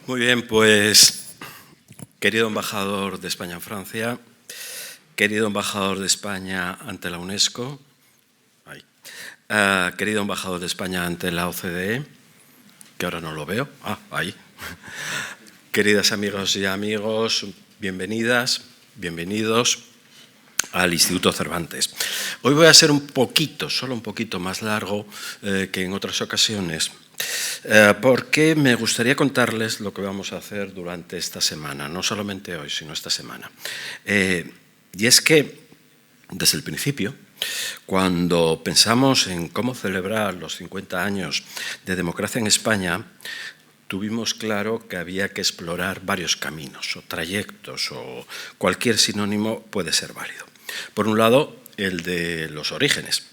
Muy bien, pues, querido embajador de España en Francia, querido embajador de España ante la UNESCO, querido embajador de España ante la OCDE, que ahora no lo veo, ahí. Queridas amigas y amigos, bienvenidas, bienvenidos al Instituto Cervantes. Hoy voy a ser solo un poquito más largo que en otras ocasiones, porque me gustaría contarles lo que vamos a hacer durante esta semana, no solamente hoy, sino esta semana. Y es que, desde el principio, cuando pensamos en cómo celebrar los 50 años de democracia en España, tuvimos claro que había que explorar varios caminos o trayectos o cualquier sinónimo puede ser válido. Por un lado, el de los orígenes,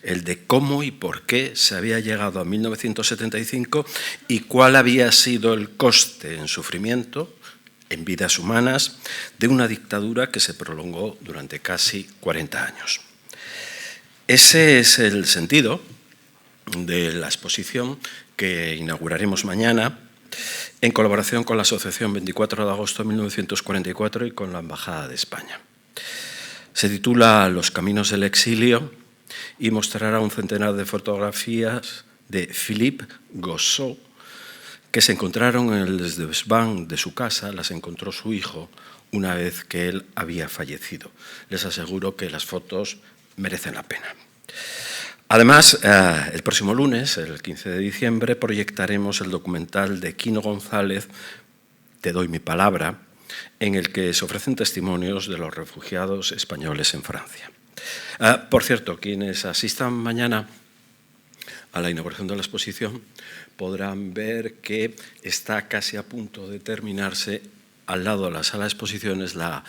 el de cómo y por qué se había llegado a 1975 y cuál había sido el coste en sufrimiento, en vidas humanas, de una dictadura que se prolongó durante casi 40 años. Ese es el sentido de la exposición que inauguraremos mañana en colaboración con la Asociación 24 de agosto de 1944 y con la Embajada de España. Se titula Los caminos del exilio y mostrará un centenar de fotografías de Philippe Gossot que se encontraron en el desván de su casa, las encontró su hijo una vez que él había fallecido. Les aseguro que las fotos merecen la pena. Además, el próximo lunes, el 15 de diciembre, proyectaremos el documental de Quino González, Te doy mi palabra, en el que se ofrecen testimonios de los refugiados españoles en Francia. Por cierto, quienes asistan mañana a la inauguración de la exposición podrán ver que está casi a punto de terminarse, al lado de la sala de exposiciones, la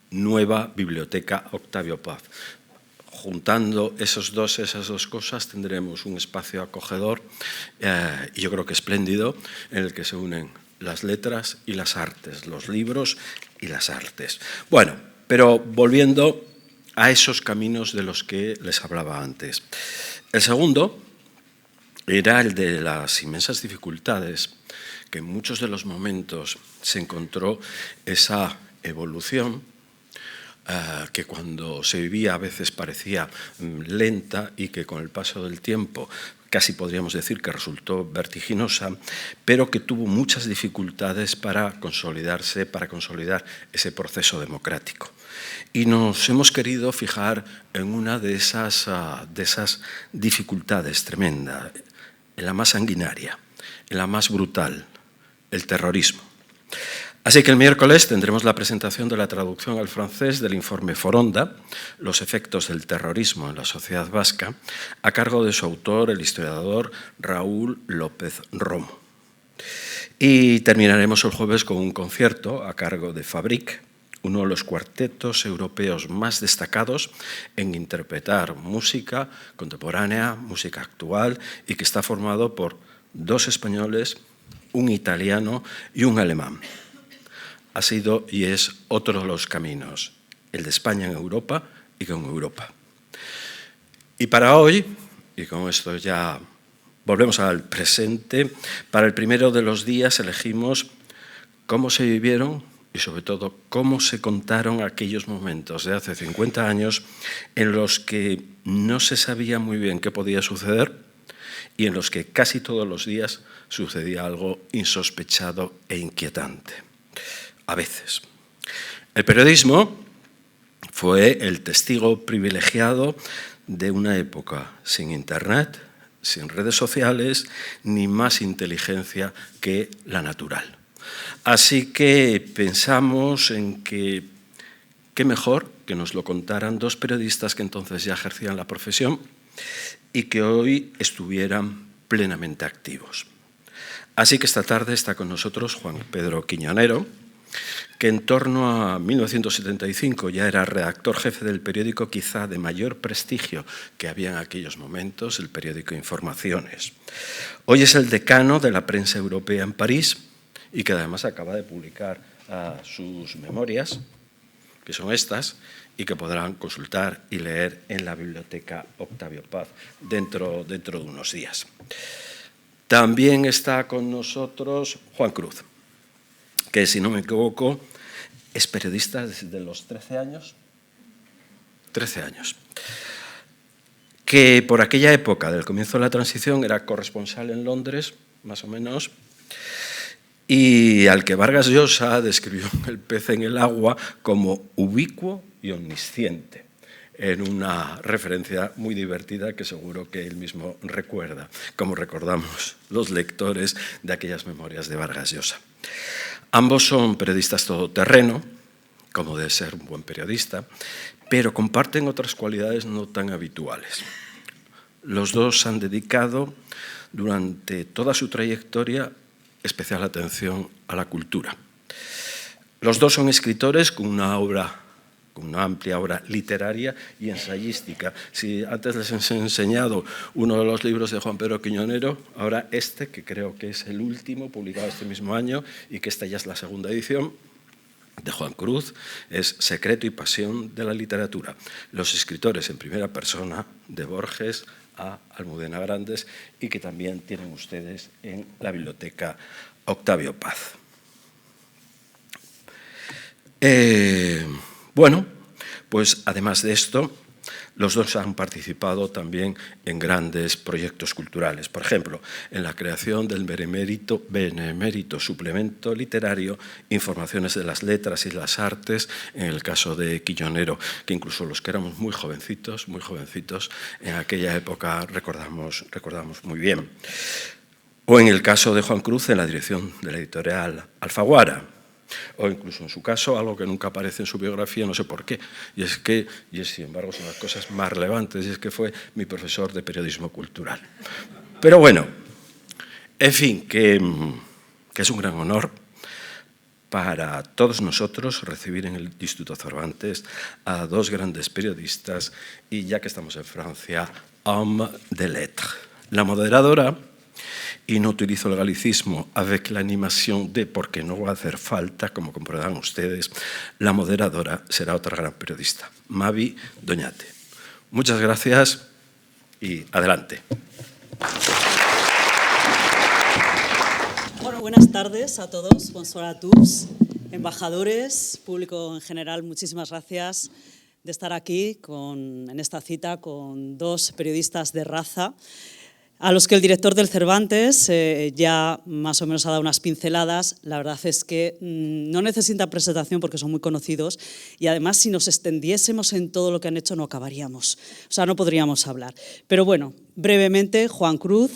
nueva biblioteca Octavio Paz. Juntando esas dos cosas tendremos un espacio acogedor y yo creo que espléndido, en el que se unen las letras y las artes, los libros y las artes. Bueno, pero volviendo a esos caminos de los que les hablaba antes. El segundo era el de las inmensas dificultades que en muchos de los momentos se encontró esa evolución que cuando se vivía a veces parecía lenta y que con el paso del tiempo casi podríamos decir que resultó vertiginosa, pero que tuvo muchas dificultades para consolidarse, para consolidar ese proceso democrático. Y nos hemos querido fijar en una de esas dificultades tremenda, en la más sanguinaria, en la más brutal, el terrorismo. Así que el miércoles tendremos la presentación de la traducción al francés del informe Foronda, Los efectos del terrorismo en la sociedad vasca, a cargo de su autor, el historiador Raúl López Romo. Y terminaremos el jueves con un concierto a cargo de Fabric, uno de los cuartetos europeos más destacados en interpretar música contemporánea, música actual, y que está formado por 2 españoles, un italiano y un alemán. Ha sido y es otro de los caminos, el de España en Europa y con Europa. Y para hoy, y con esto ya volvemos al presente, para el primero de los días elegimos cómo se vivieron y sobre todo cómo se contaron aquellos momentos de hace 50 años en los que no se sabía muy bien qué podía suceder y en los que casi todos los días sucedía algo insospechado e inquietante. A veces. El periodismo fue el testigo privilegiado de una época sin Internet, sin redes sociales, ni más inteligencia que la natural. Así que pensamos en que qué mejor que nos lo contaran 2 periodistas que entonces ya ejercían la profesión y que hoy estuvieran plenamente activos. Así que esta tarde está con nosotros Juan Pedro Quiñonero, que en torno a 1975 ya era redactor jefe del periódico quizá de mayor prestigio que había en aquellos momentos, el periódico Informaciones. Hoy es el decano de la prensa europea en París y que además acaba de publicar sus memorias, que son estas, y que podrán consultar y leer en la biblioteca Octavio Paz dentro de unos días. También está con nosotros Juan Cruz, que, si no me equivoco, es periodista desde los 13 años. 13 años. Que por aquella época del comienzo de la transición era corresponsal en Londres, más o menos, y al que Vargas Llosa describió el pez en el agua como ubicuo y omnisciente, en una referencia muy divertida que seguro que él mismo recuerda, como recordamos los lectores de aquellas memorias de Vargas Llosa. Ambos son periodistas todoterreno, como debe ser un buen periodista, pero comparten otras cualidades no tan habituales. Los dos han dedicado durante toda su trayectoria especial atención a la cultura. Los dos son escritores con una amplia obra literaria y ensayística. Si antes les he enseñado uno de los libros de Juan Pedro Quiñonero, ahora este, que creo que es el último, publicado este mismo año, y que esta ya es la segunda edición, de Juan Cruz, es Secreto y pasión de la literatura. Los escritores en primera persona de Borges a Almudena Grandes, y que también tienen ustedes en la biblioteca Octavio Paz. Bueno, pues además de esto, los dos han participado también en grandes proyectos culturales. Por ejemplo, en la creación del benemérito suplemento literario Informaciones de las Letras y las Artes, en el caso de Quiñonero, que incluso los que éramos muy jovencitos, en aquella época recordamos muy bien. O en el caso de Juan Cruz, en la dirección de la editorial Alfaguara. O incluso en su caso, algo que nunca aparece en su biografía, no sé por qué, y sin embargo son las cosas más relevantes, y es que fue mi profesor de periodismo cultural. Pero bueno, en fin, que es un gran honor para todos nosotros recibir en el Instituto Cervantes a dos grandes periodistas, y ya que estamos en Francia, hommes de lettres. La moderadora, y no utilizo el galicismo avec l'animation de, porque no va a hacer falta, como comprenderán ustedes, la moderadora será otra gran periodista, Mavi Doñate. Muchas gracias y adelante. Bueno, buenas tardes a todos, bonsoir a tous, embajadores, público en general, muchísimas gracias de estar aquí en esta cita con dos periodistas de raza, a los que el director del Cervantes ya más o menos ha dado unas pinceladas. La verdad es que no necesitan presentación porque son muy conocidos, y además si nos extendiésemos en todo lo que han hecho no acabaríamos, o sea, no podríamos hablar. Pero bueno, brevemente, Juan Cruz,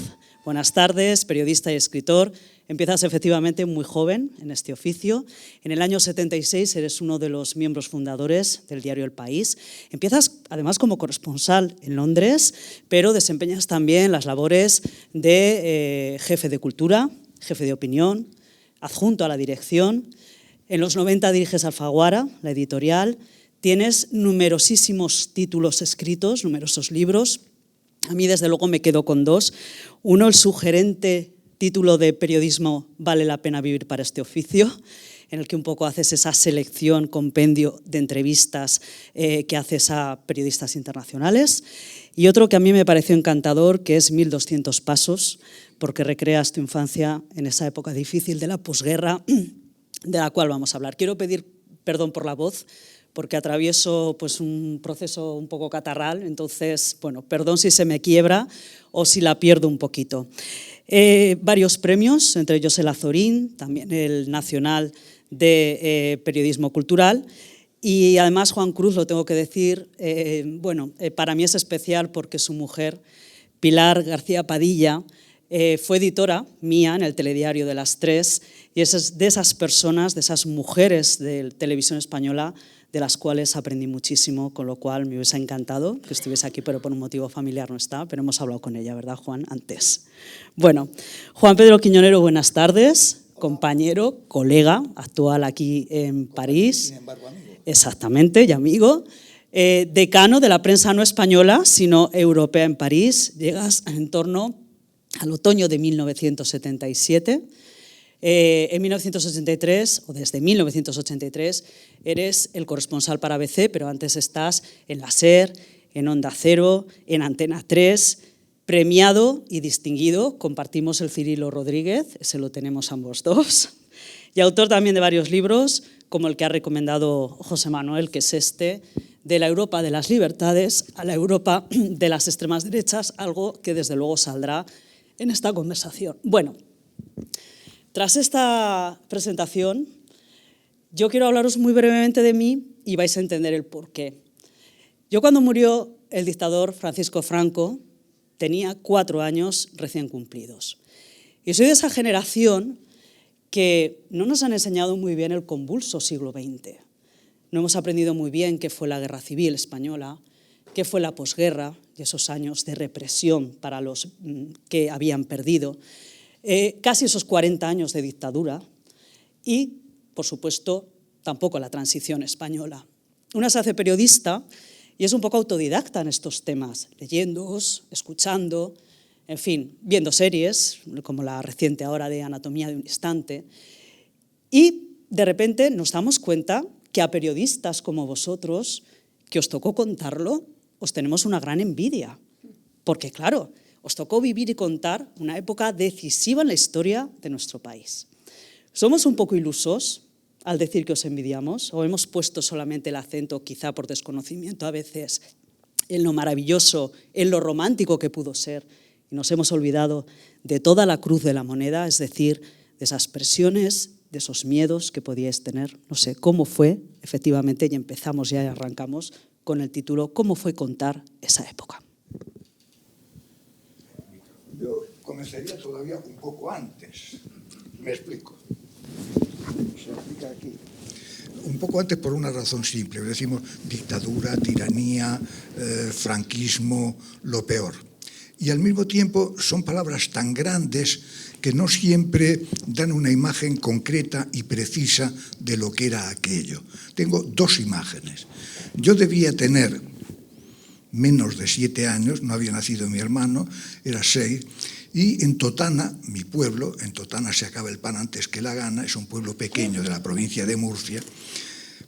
buenas tardes, periodista y escritor. Empiezas efectivamente muy joven en este oficio. En el año 76 eres uno de los miembros fundadores del diario El País. Empiezas además como corresponsal en Londres, pero desempeñas también las labores de jefe de cultura, jefe de opinión, adjunto a la dirección. En los 90 diriges Alfaguara, la editorial. Tienes numerosísimos títulos escritos, numerosos libros. A mí, desde luego, me quedo con dos. Uno, el sugerente título de Periodismo vale la pena vivir para este oficio, en el que un poco haces esa selección, compendio de entrevistas que haces a periodistas internacionales. Y otro que a mí me pareció encantador, que es 1200 pasos, porque recreas tu infancia en esa época difícil de la posguerra, de la cual vamos a hablar. Quiero pedir perdón por la voz, porque atravieso pues, un proceso un poco catarral, entonces, bueno, perdón si se me quiebra o si la pierdo un poquito. Varios premios, entre ellos el Azorín, también el Nacional de Periodismo Cultural, y además Juan Cruz, lo tengo que decir, para mí es especial porque su mujer, Pilar García Padilla, fue editora mía en el telediario de las 3, y es de esas personas, de esas mujeres de televisión española, de las cuales aprendí muchísimo, con lo cual me hubiese encantado que estuviese aquí, pero por un motivo familiar no está, pero hemos hablado con ella, ¿verdad, Juan? Antes. Bueno, Juan Pedro Quiñonero, buenas tardes, compañero, colega actual aquí en París. Sin embargo, amigo. Exactamente, y amigo. Decano de la prensa no española, sino europea en París. Llegas en torno al otoño de 1977. En 1983, o desde 1983, eres el corresponsal para ABC, pero antes estás en la SER, en Onda Cero, en Antena 3, premiado y distinguido, compartimos el Cirilo Rodríguez, ese lo tenemos ambos dos, y autor también de varios libros, como el que ha recomendado José Manuel, que es este, de la Europa de las libertades a la Europa de las extremas derechas, algo que desde luego saldrá en esta conversación. Bueno, tras esta presentación, yo quiero hablaros muy brevemente de mí y vais a entender el porqué. Yo cuando murió el dictador Francisco Franco tenía 4 años recién cumplidos. Y soy de esa generación que no nos han enseñado muy bien el convulso siglo XX. No hemos aprendido muy bien qué fue la Guerra Civil Española, qué fue la posguerra y esos años de represión para los que habían perdido, casi esos 40 años de dictadura y, por supuesto, tampoco la transición española. Una se hace periodista y es un poco autodidacta en estos temas, leyéndoos, escuchando, en fin, viendo series, como la reciente ahora de Anatomía de un instante, y de repente nos damos cuenta que a periodistas como vosotros, que os tocó contarlo, os tenemos una gran envidia, porque claro, os tocó vivir y contar una época decisiva en la historia de nuestro país. ¿Somos un poco ilusos al decir que os envidiamos o hemos puesto solamente el acento, quizá por desconocimiento a veces, en lo maravilloso, en lo romántico que pudo ser y nos hemos olvidado de toda la cruz de la moneda, es decir, de esas presiones, de esos miedos que podíais tener? No sé, ¿cómo fue? Efectivamente, y empezamos ya y arrancamos con el título ¿Cómo fue contar esa época? Yo comenzaría todavía un poco antes. Me explico. Se explica aquí. Un poco antes por una razón simple. Decimos dictadura, tiranía, franquismo, lo peor. Y al mismo tiempo son palabras tan grandes que no siempre dan una imagen concreta y precisa de lo que era aquello. Tengo 2 imágenes. Yo debía tener menos de 7 años, no había nacido mi hermano, era 6, y en Totana, mi pueblo, en Totana se acaba el pan antes que la gana, es un pueblo pequeño de la provincia de Murcia,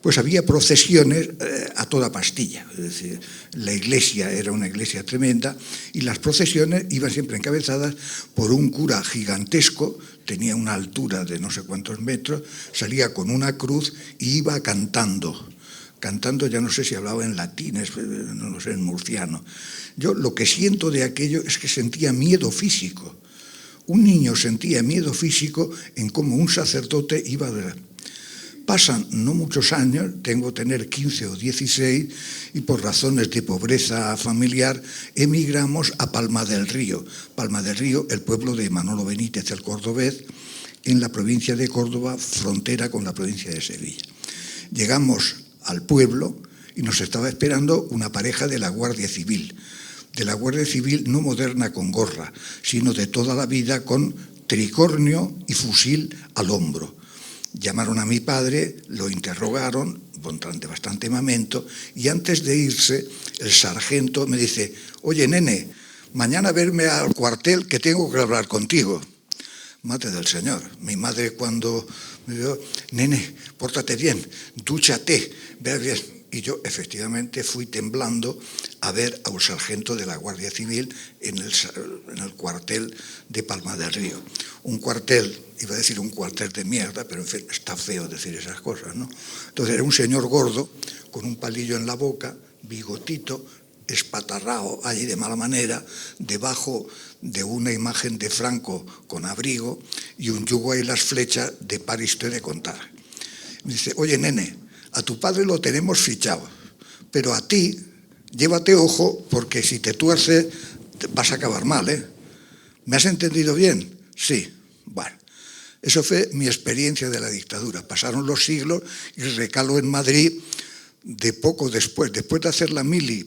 pues había procesiones a toda pastilla. Es decir, la iglesia era una iglesia tremenda y las procesiones iban siempre encabezadas por un cura gigantesco, tenía una altura de no sé cuántos metros, salía con una cruz y iba cantando, ya no sé si hablaba en latín, no lo sé, en murciano. Yo lo que siento de aquello es que sentía miedo físico. Un niño sentía miedo físico en cómo un sacerdote iba a ver. Pasan no muchos años, tengo que tener 15 o 16, y por razones de pobreza familiar emigramos a Palma del Río. Palma del Río, el pueblo de Manolo Benítez, el cordobés, en la provincia de Córdoba, frontera con la provincia de Sevilla. Llegamos al pueblo y nos estaba esperando una pareja de la Guardia Civil. De la Guardia Civil no moderna con gorra, sino de toda la vida con tricornio y fusil al hombro. Llamaron a mi padre, lo interrogaron durante bastante momento y antes de irse el sargento me dice: oye, nene, mañana verme al cuartel que tengo que hablar contigo. Madre del Señor. Mi madre cuando me dijo: nene, pórtate bien, dúchate, ve bien. Y yo efectivamente fui temblando a ver a un sargento de la Guardia Civil en el cuartel de Palma del Río. Un cuartel, iba a decir un cuartel de mierda, pero en fin, está feo decir esas cosas, ¿no? Entonces era un señor gordo, con un palillo en la boca, bigotito, espatarrao allí de mala manera, debajo de una imagen de Franco con abrigo y un yugo y las flechas de Paristo de contar. Me dice: oye, nene, a tu padre lo tenemos fichado, pero a ti, llévate ojo, porque si te tuerces vas a acabar mal, ¿eh? ¿Me has entendido bien? Sí. Bueno, eso fue mi experiencia de la dictadura. Pasaron los siglos y recalo en Madrid de poco después de hacer la mili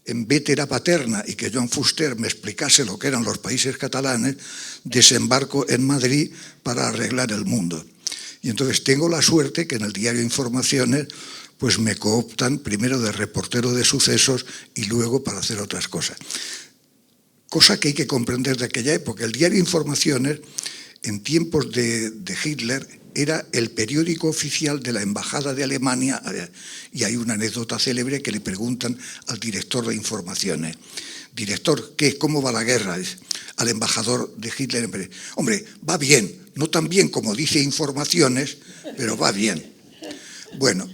en Vétera Paterna y que Joan Fuster me explicase lo que eran los países catalanes, desembarco en Madrid para arreglar el mundo. Y entonces tengo la suerte que en el diario Informaciones pues me cooptan primero de reportero de sucesos y luego para hacer otras cosas. Cosa que hay que comprender de aquella época. El diario Informaciones, en tiempos de Hitler, era el periódico oficial de la Embajada de Alemania, y hay una anécdota célebre que le preguntan al director de Informaciones: director, ¿qué? ¿Cómo va la guerra? Al embajador de Hitler, hombre, va bien, no tan bien como dice Informaciones, pero va bien. Bueno,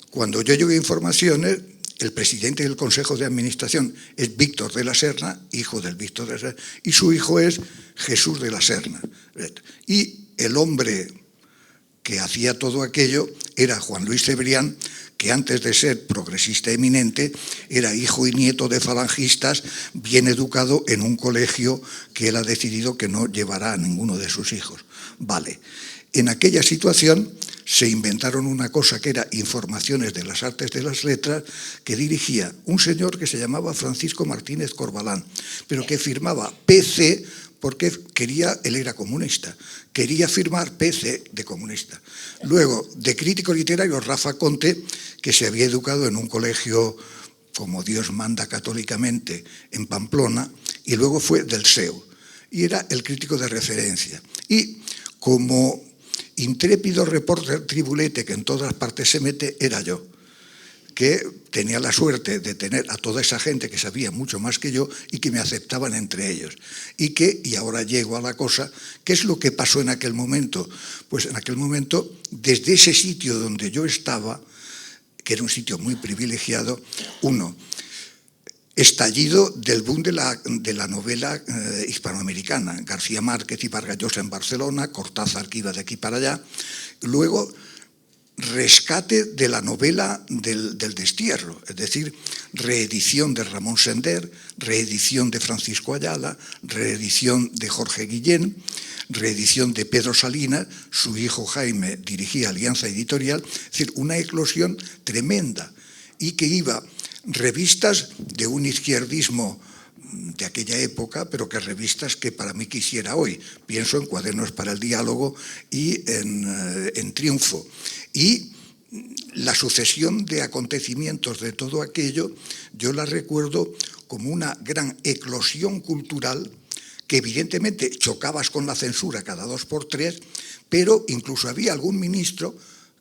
cuando yo llegué a Informaciones, el presidente del Consejo de Administración es Víctor de la Serna, hijo del Víctor de la Serna, y su hijo es Jesús de la Serna. Y el hombre que hacía todo aquello era Juan Luis Cebrián, que antes de ser progresista eminente era hijo y nieto de falangistas, bien educado en un colegio que él ha decidido que no llevará a ninguno de sus hijos. Vale. En aquella situación se inventaron una cosa que era Informaciones de las Artes de las Letras, que dirigía un señor que se llamaba Francisco Martínez Corbalán, pero que firmaba PC porque él era comunista, quería firmar PC de comunista. Luego, de crítico literario, Rafa Conte, que se había educado en un colegio, como Dios manda católicamente, en Pamplona, y luego fue del SEU, y era el crítico de referencia. Y como intrépido reporter tribulete que en todas partes se mete, era yo, que tenía la suerte de tener a toda esa gente que sabía mucho más que yo y que me aceptaban entre ellos. Y ahora llego a la cosa, ¿qué es lo que pasó en aquel momento? Pues en aquel momento, desde ese sitio donde yo estaba, que era un sitio muy privilegiado, estallido del boom de la novela hispanoamericana, García Márquez y Vargas Llosa en Barcelona, Cortázar que iba de aquí para allá, luego rescate de la novela del destierro, es decir, reedición de Ramón Sender, reedición de Francisco Ayala, reedición de Jorge Guillén, reedición de Pedro Salinas, su hijo Jaime dirigía Alianza Editorial, es decir, una eclosión tremenda, y que iba revistas de un izquierdismo de aquella época, pero que revistas que para mí quisiera hoy. Pienso en Cuadernos para el Diálogo y en Triunfo. Y la sucesión de acontecimientos de todo aquello, yo la recuerdo como una gran eclosión cultural que evidentemente chocabas con la censura cada 2 por 3, pero incluso había algún ministro,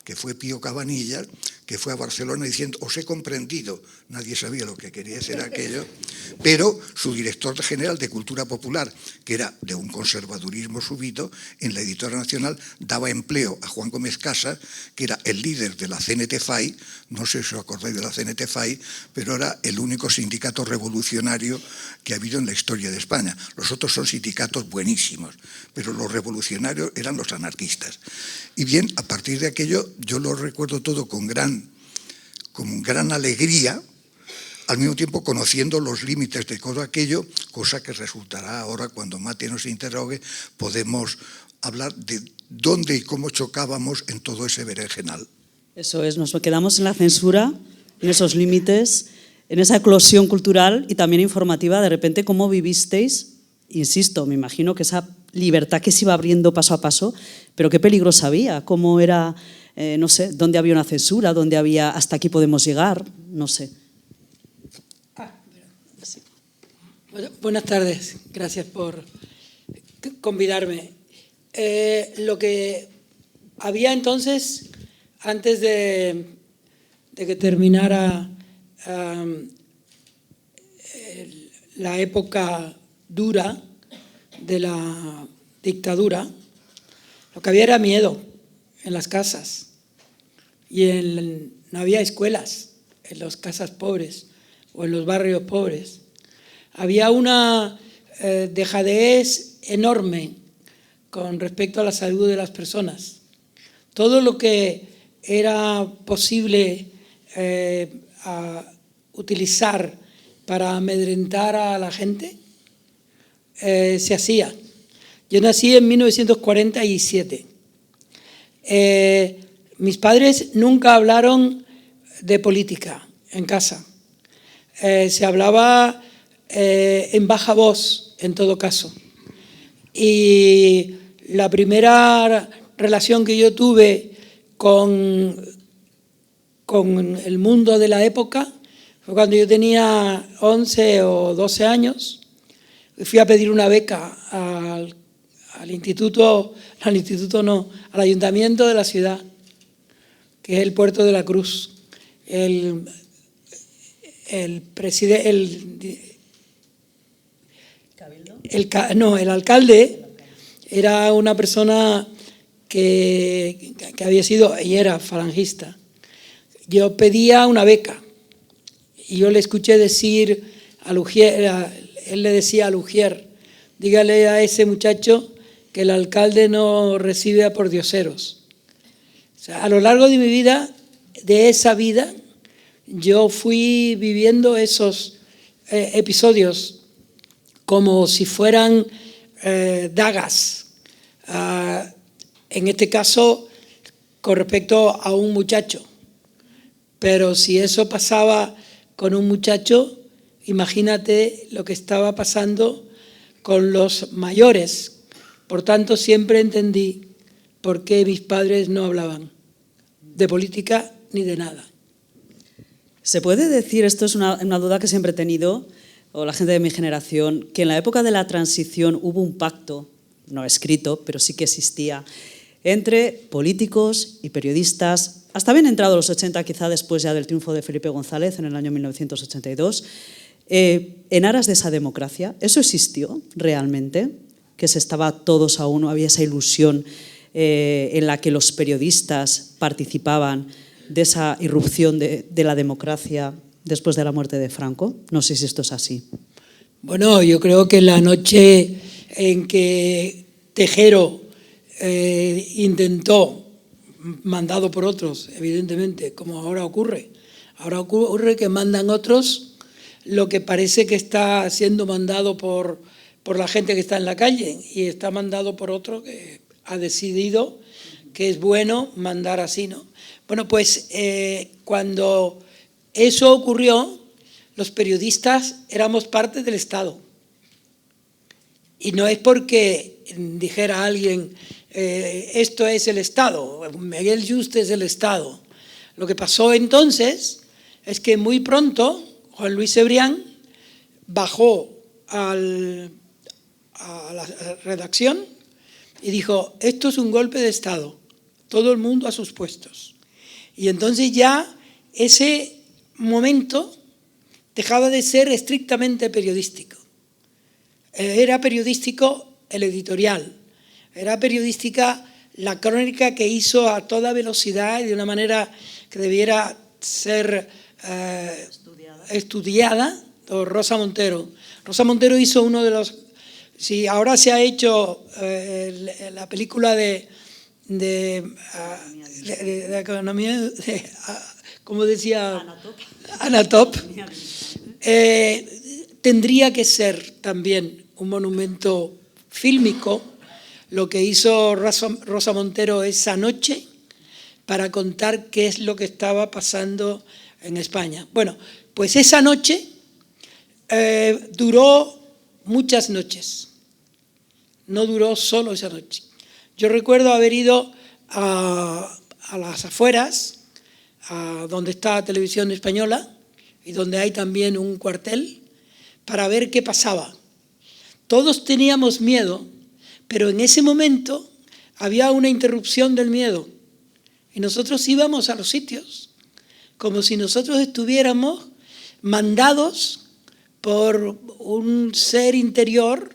que fue Pío Cabanillas, que fue a Barcelona diciendo, os he comprendido, nadie sabía lo que quería decir aquello, pero su director general de Cultura Popular, que era de un conservadurismo súbito, en la Editora Nacional daba empleo a Juan Gómez Casas, que era el líder de la CNT-FAI, no sé si os acordáis de la CNT-FAI, pero era el único sindicato revolucionario que ha habido en la historia de España. Los otros son sindicatos buenísimos, pero los revolucionarios eran los anarquistas. Y bien, a partir de aquello, yo lo recuerdo todo con gran alegría, al mismo tiempo conociendo los límites de todo aquello, cosa que resultará ahora, cuando Mate nos interrogue, podemos hablar de dónde y cómo chocábamos en todo ese berenjenal. Eso es, nos quedamos en la censura, en esos límites, en esa eclosión cultural y también informativa. De repente, ¿cómo vivisteis? Insisto, me imagino que esa libertad que se iba abriendo paso a paso, pero qué peligros había, cómo era, no sé, dónde había una censura, dónde había hasta aquí podemos llegar, no sé. Sí. Bueno, buenas tardes, gracias por convidarme. Lo que había entonces, antes de que terminara la época dura de la dictadura, lo que había era miedo en las casas y no había escuelas en las casas pobres o en los barrios pobres. Había una dejadez enorme con respecto a la salud de las personas. Todo lo que era posible utilizar para amedrentar a la gente se hacía. Yo nací en 1947. Mis padres nunca hablaron de política en casa. Se hablaba en baja voz, en todo caso. Y la primera relación que yo tuve con el mundo de la época fue cuando yo tenía 11 o 12 años. Fui a pedir una beca al ayuntamiento de la ciudad, que es el Puerto de la el alcalde era una persona que había sido y era falangista. Yo pedía una beca y yo le escuché decir a Lugier, él le decía a Lugier, dígale a ese muchacho que el alcalde no recibe a pordioseros. O sea, a lo largo de mi vida, de esa vida, yo fui viviendo esos episodios como si fueran dagas. En este caso, con respecto a un muchacho. Pero si eso pasaba con un muchacho, imagínate lo que estaba pasando con los mayores. Por tanto, siempre entendí por qué mis padres no hablaban de política ni de nada. ¿Se puede decir, esto es una duda que siempre he tenido, o la gente de mi generación, que en la época de la transición hubo un pacto, no escrito, pero sí que existía, entre políticos y periodistas, hasta bien entrado los 80, quizá después ya del triunfo de Felipe González en el año 1982, en aras de esa democracia? ¿Eso existió realmente? ¿Que se estaba todos a uno, había esa ilusión en la que los periodistas participaban de esa irrupción de la democracia después de la muerte de Franco? No sé si esto es así. Bueno, yo creo que la noche en que Tejero intentó, mandado por otros, evidentemente, como ahora ocurre que mandan otros lo que parece que está siendo mandado por la gente que está en la calle, y está mandado por otro que ha decidido que es bueno mandar así, ¿no? Bueno, pues cuando eso ocurrió, los periodistas éramos parte del Estado. Y no es porque dijera alguien, esto es el Estado, Miguel Juste es el Estado. Lo que pasó entonces es que muy pronto Juan Luis Cebrián bajó a la redacción y dijo, esto es un golpe de Estado, todo el mundo a sus puestos. Y entonces ya ese momento dejaba de ser estrictamente periodístico. Era periodístico el editorial, era periodística la crónica que hizo a toda velocidad y de una manera que debiera ser estudiada por Rosa Montero. Rosa Montero hizo uno de los... Si ahora se ha hecho la película de economía, como decía Anatop, tendría que ser también un monumento fílmico lo que hizo Rosa Montero esa noche para contar qué es lo que estaba pasando en España. Bueno, pues esa noche duró muchas noches, no duró solo esa noche. Yo recuerdo haber ido a las afueras, a donde está Televisión Española y donde hay también un cuartel, para ver qué pasaba. Todos teníamos miedo, pero en ese momento había una interrupción del miedo y nosotros íbamos a los sitios como si nosotros estuviéramos mandados por un ser interior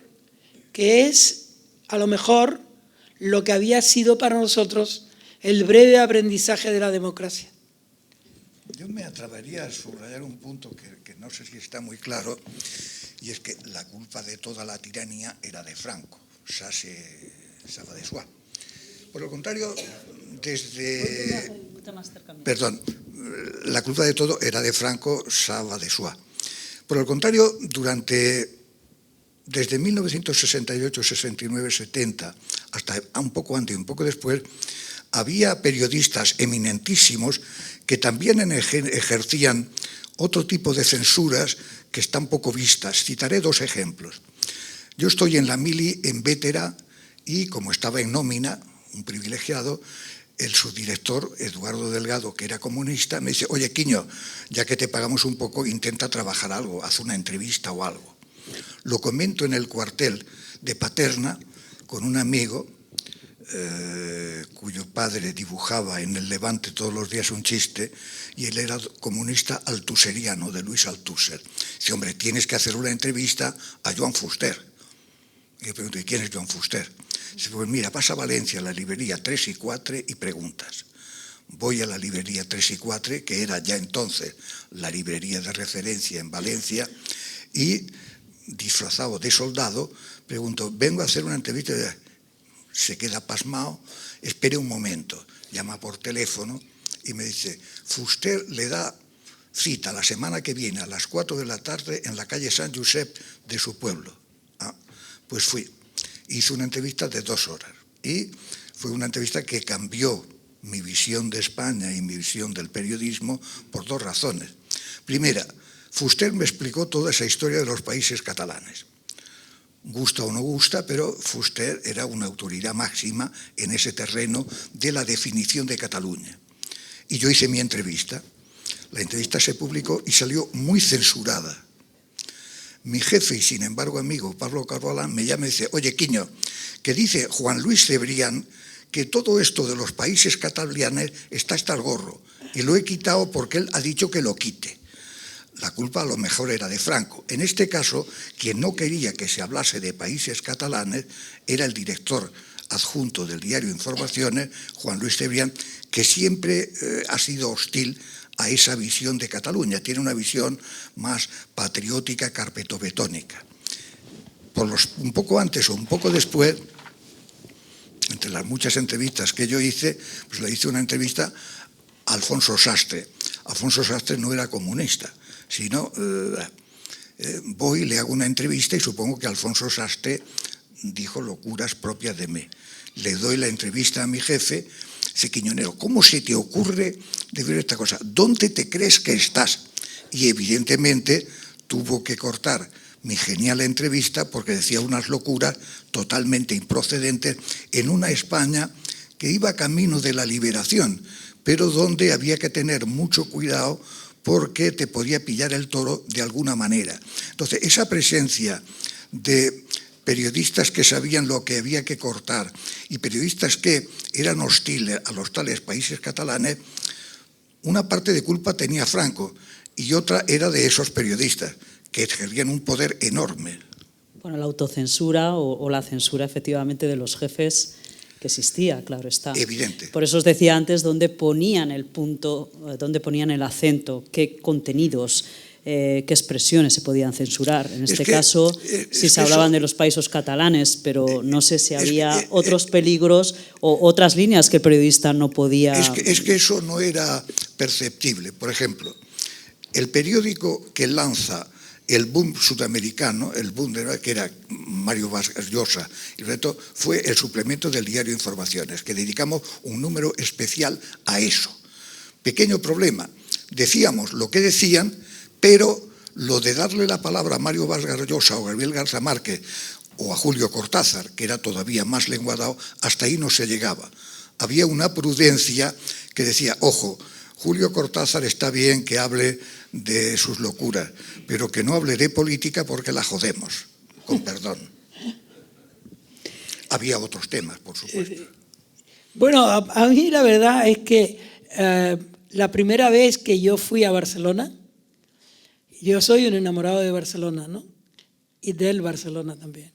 que es a lo mejor lo que había sido para nosotros el breve aprendizaje de la democracia. Yo me atrevería a subrayar un punto que no sé si está muy claro, y es que la culpa de toda la tiranía era de Franco, ça va de soi. Por el contrario, la culpa de todo era de Franco, ça va de soi. Por el contrario, desde 1968, 69, 70, hasta un poco antes y un poco después, había periodistas eminentísimos que también ejercían otro tipo de censuras que están poco vistas. Citaré dos ejemplos. Yo estoy en la mili en Vétera y, como estaba en nómina, un privilegiado, el subdirector, Eduardo Delgado, que era comunista, me dice, oye, Quiño, ya que te pagamos un poco, intenta trabajar algo, haz una entrevista o algo. Lo comento en el cuartel de Paterna con un amigo cuyo padre dibujaba en el Levante todos los días un chiste, y él era comunista altuseriano, de Luis Althusser. Dice, hombre, tienes que hacer una entrevista a Joan Fuster Y pregunto, ¿y quién es Joan Fuster? Dice, pues mira, vas a Valencia, a la librería 3 y 4 y preguntas. Voy a la librería 3 y 4, que era ya entonces la librería de referencia en Valencia, y disfrazado de soldado, pregunto, vengo a hacer una entrevista. Se queda pasmado, espere un momento, llama por teléfono y me dice, Fuster le da cita la semana que viene a las 4 de la tarde en la calle San Josep de su pueblo. Pues fui, hice una entrevista de 2 horas y fue una entrevista que cambió mi visión de España y mi visión del periodismo por 2 razones. Primera, Fuster me explicó toda esa historia de los países catalanes. Gusta o no gusta, pero Fuster era una autoridad máxima en ese terreno de la definición de Cataluña. Y yo hice mi entrevista. La entrevista se publicó y salió muy censurada. Mi jefe y, sin embargo, amigo, Pablo Carvalán, me llama y dice, oye, Quiño, que dice Juan Luis Cebrián que todo esto de los países catalanes está hasta el gorro. Y lo he quitado porque él ha dicho que lo quite. La culpa a lo mejor era de Franco. En este caso, quien no quería que se hablase de países catalanes era el director adjunto del diario Informaciones, Juan Luis Cebrián, que siempre ha sido hostil a esa visión de Cataluña. Tiene una visión más patriótica, carpetobetónica. Un poco antes o un poco después, entre las muchas entrevistas que yo hice, pues le hice una entrevista a Alfonso Sastre. Alfonso Sastre no era comunista, sino voy, le hago una entrevista y supongo que Alfonso Sastre dijo locuras propias de mí. Le doy la entrevista a mi jefe, dice, Quiñonero, ¿cómo se te ocurre decir esta cosa? ¿Dónde te crees que estás? Y evidentemente tuvo que cortar mi genial entrevista porque decía unas locuras totalmente improcedentes en una España que iba camino de la liberación, pero donde había que tener mucho cuidado porque te podía pillar el toro de alguna manera. Entonces, esa presencia de periodistas que sabían lo que había que cortar y periodistas que eran hostiles a los tales países catalanes, una parte de culpa tenía Franco y otra era de esos periodistas, que ejercían un poder enorme. Bueno, la autocensura o la censura efectivamente de los jefes que existía, claro está. Evidente. Por eso os decía antes dónde ponían el punto, dónde ponían el acento, qué contenidos, qué expresiones se podían censurar. En este caso, sí se hablaban de los países catalanes, pero no sé si había otros peligros o otras líneas que el periodista no podía... Es que eso no era perceptible. Por ejemplo, el periódico que lanza el boom sudamericano, el boom que era Mario Vargas Llosa, y el resto fue el suplemento del diario Informaciones, que dedicamos un número especial a eso. Pequeño problema, decíamos lo que decían, pero lo de darle la palabra a Mario Vargas Llosa o a Gabriel García Márquez o a Julio Cortázar, que era todavía más lenguadao, hasta ahí no se llegaba. Había una prudencia que decía, ojo, Julio Cortázar está bien que hable de sus locuras, pero que no hable de política porque la jodemos, con perdón. Había otros temas, por supuesto. Bueno, a mí la verdad es que la primera vez que yo fui a Barcelona, yo soy un enamorado de Barcelona, ¿no? Y del Barcelona también.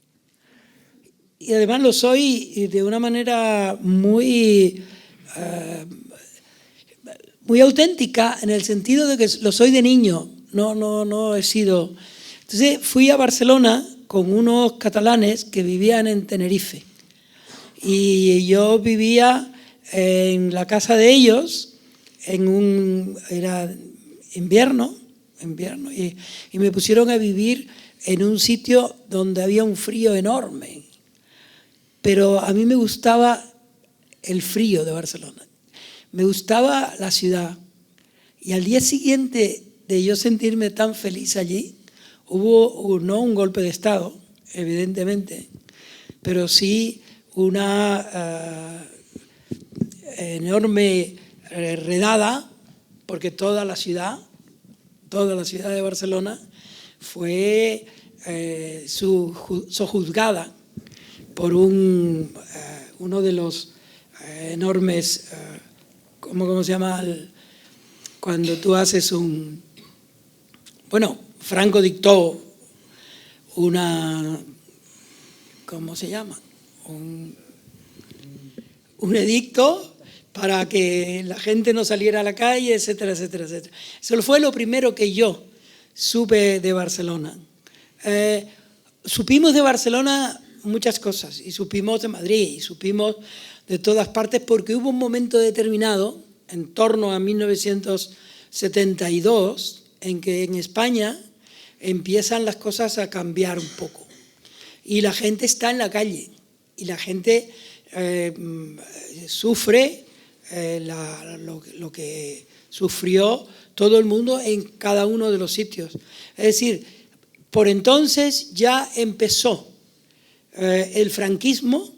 Y además lo soy de una manera muy auténtica, en el sentido de que lo soy de niño, no he sido... Entonces fui a Barcelona con unos catalanes que vivían en Tenerife y yo vivía en la casa de ellos, era invierno y me pusieron a vivir en un sitio donde había un frío enorme, pero a mí me gustaba el frío de Barcelona. Me gustaba la ciudad y al día siguiente de yo sentirme tan feliz allí, hubo no un golpe de Estado, evidentemente, pero sí una enorme redada, porque toda la ciudad de Barcelona fue sojuzgada por uno de los enormes... ¿Cómo se llama? Cuando tú haces Bueno, Franco dictó ¿cómo se llama? Un edicto para que la gente no saliera a la calle, etcétera, etcétera, etcétera. Eso fue lo primero que yo supe de Barcelona. Supimos de Barcelona muchas cosas, y supimos de Madrid, y supimos de todas partes, porque hubo un momento determinado, en torno a 1972, en que en España empiezan las cosas a cambiar un poco. Y la gente está en la calle, y la gente sufre lo que sufrió todo el mundo en cada uno de los sitios. Es decir, por entonces ya empezó el franquismo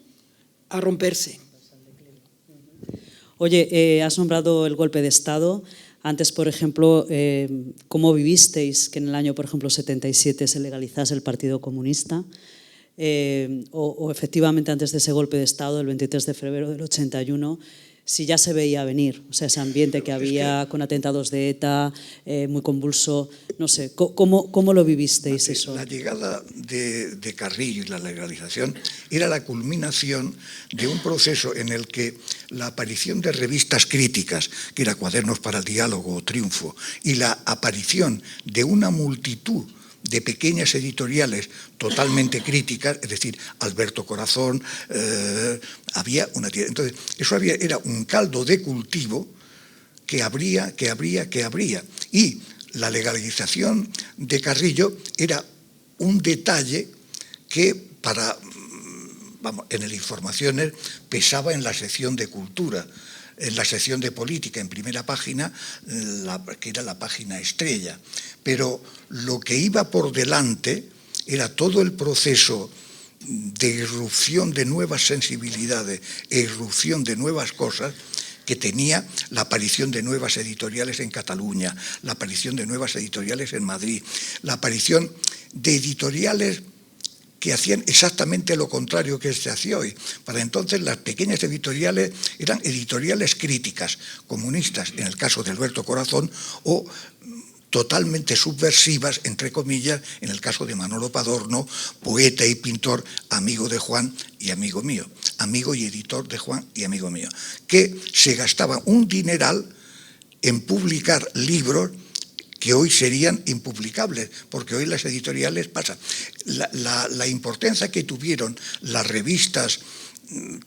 a romperse. Oye, has nombrado el golpe de Estado. Antes, por ejemplo, ¿cómo vivisteis que en el año, por ejemplo, 77 se legalizase el Partido Comunista? O efectivamente antes de ese golpe de Estado, el 23 de febrero del 81, si ya se veía venir, o sea, ese ambiente que había con atentados de ETA, muy convulso, no sé, ¿cómo lo vivisteis eso? La llegada de Carrillo y la legalización era la culminación de un proceso en el que la aparición de revistas críticas, que era Cuadernos para el Diálogo o Triunfo, y la aparición de una multitud de pequeñas editoriales totalmente críticas, es decir, Alberto Corazón, había una... Entonces, eso era un caldo de cultivo que abría. Y la legalización de Carrillo era un detalle que en el Informaciones pesaba en la sección de cultura, en la sección de política, en primera página, que era la página estrella. Pero lo que iba por delante era todo el proceso de irrupción de nuevas sensibilidades e irrupción de nuevas cosas que tenía la aparición de nuevas editoriales en Cataluña, la aparición de nuevas editoriales en Madrid, la aparición de editoriales que hacían exactamente lo contrario que se hacía hoy. Para entonces las pequeñas editoriales eran editoriales críticas, comunistas, en el caso de Alberto Corazón, o totalmente subversivas, entre comillas, en el caso de Manolo Padorno, poeta y pintor, amigo de Juan y amigo mío, amigo y editor de Juan y amigo mío, que se gastaba un dineral en publicar libros que hoy serían impublicables, porque hoy las editoriales pasan. La importancia que tuvieron las revistas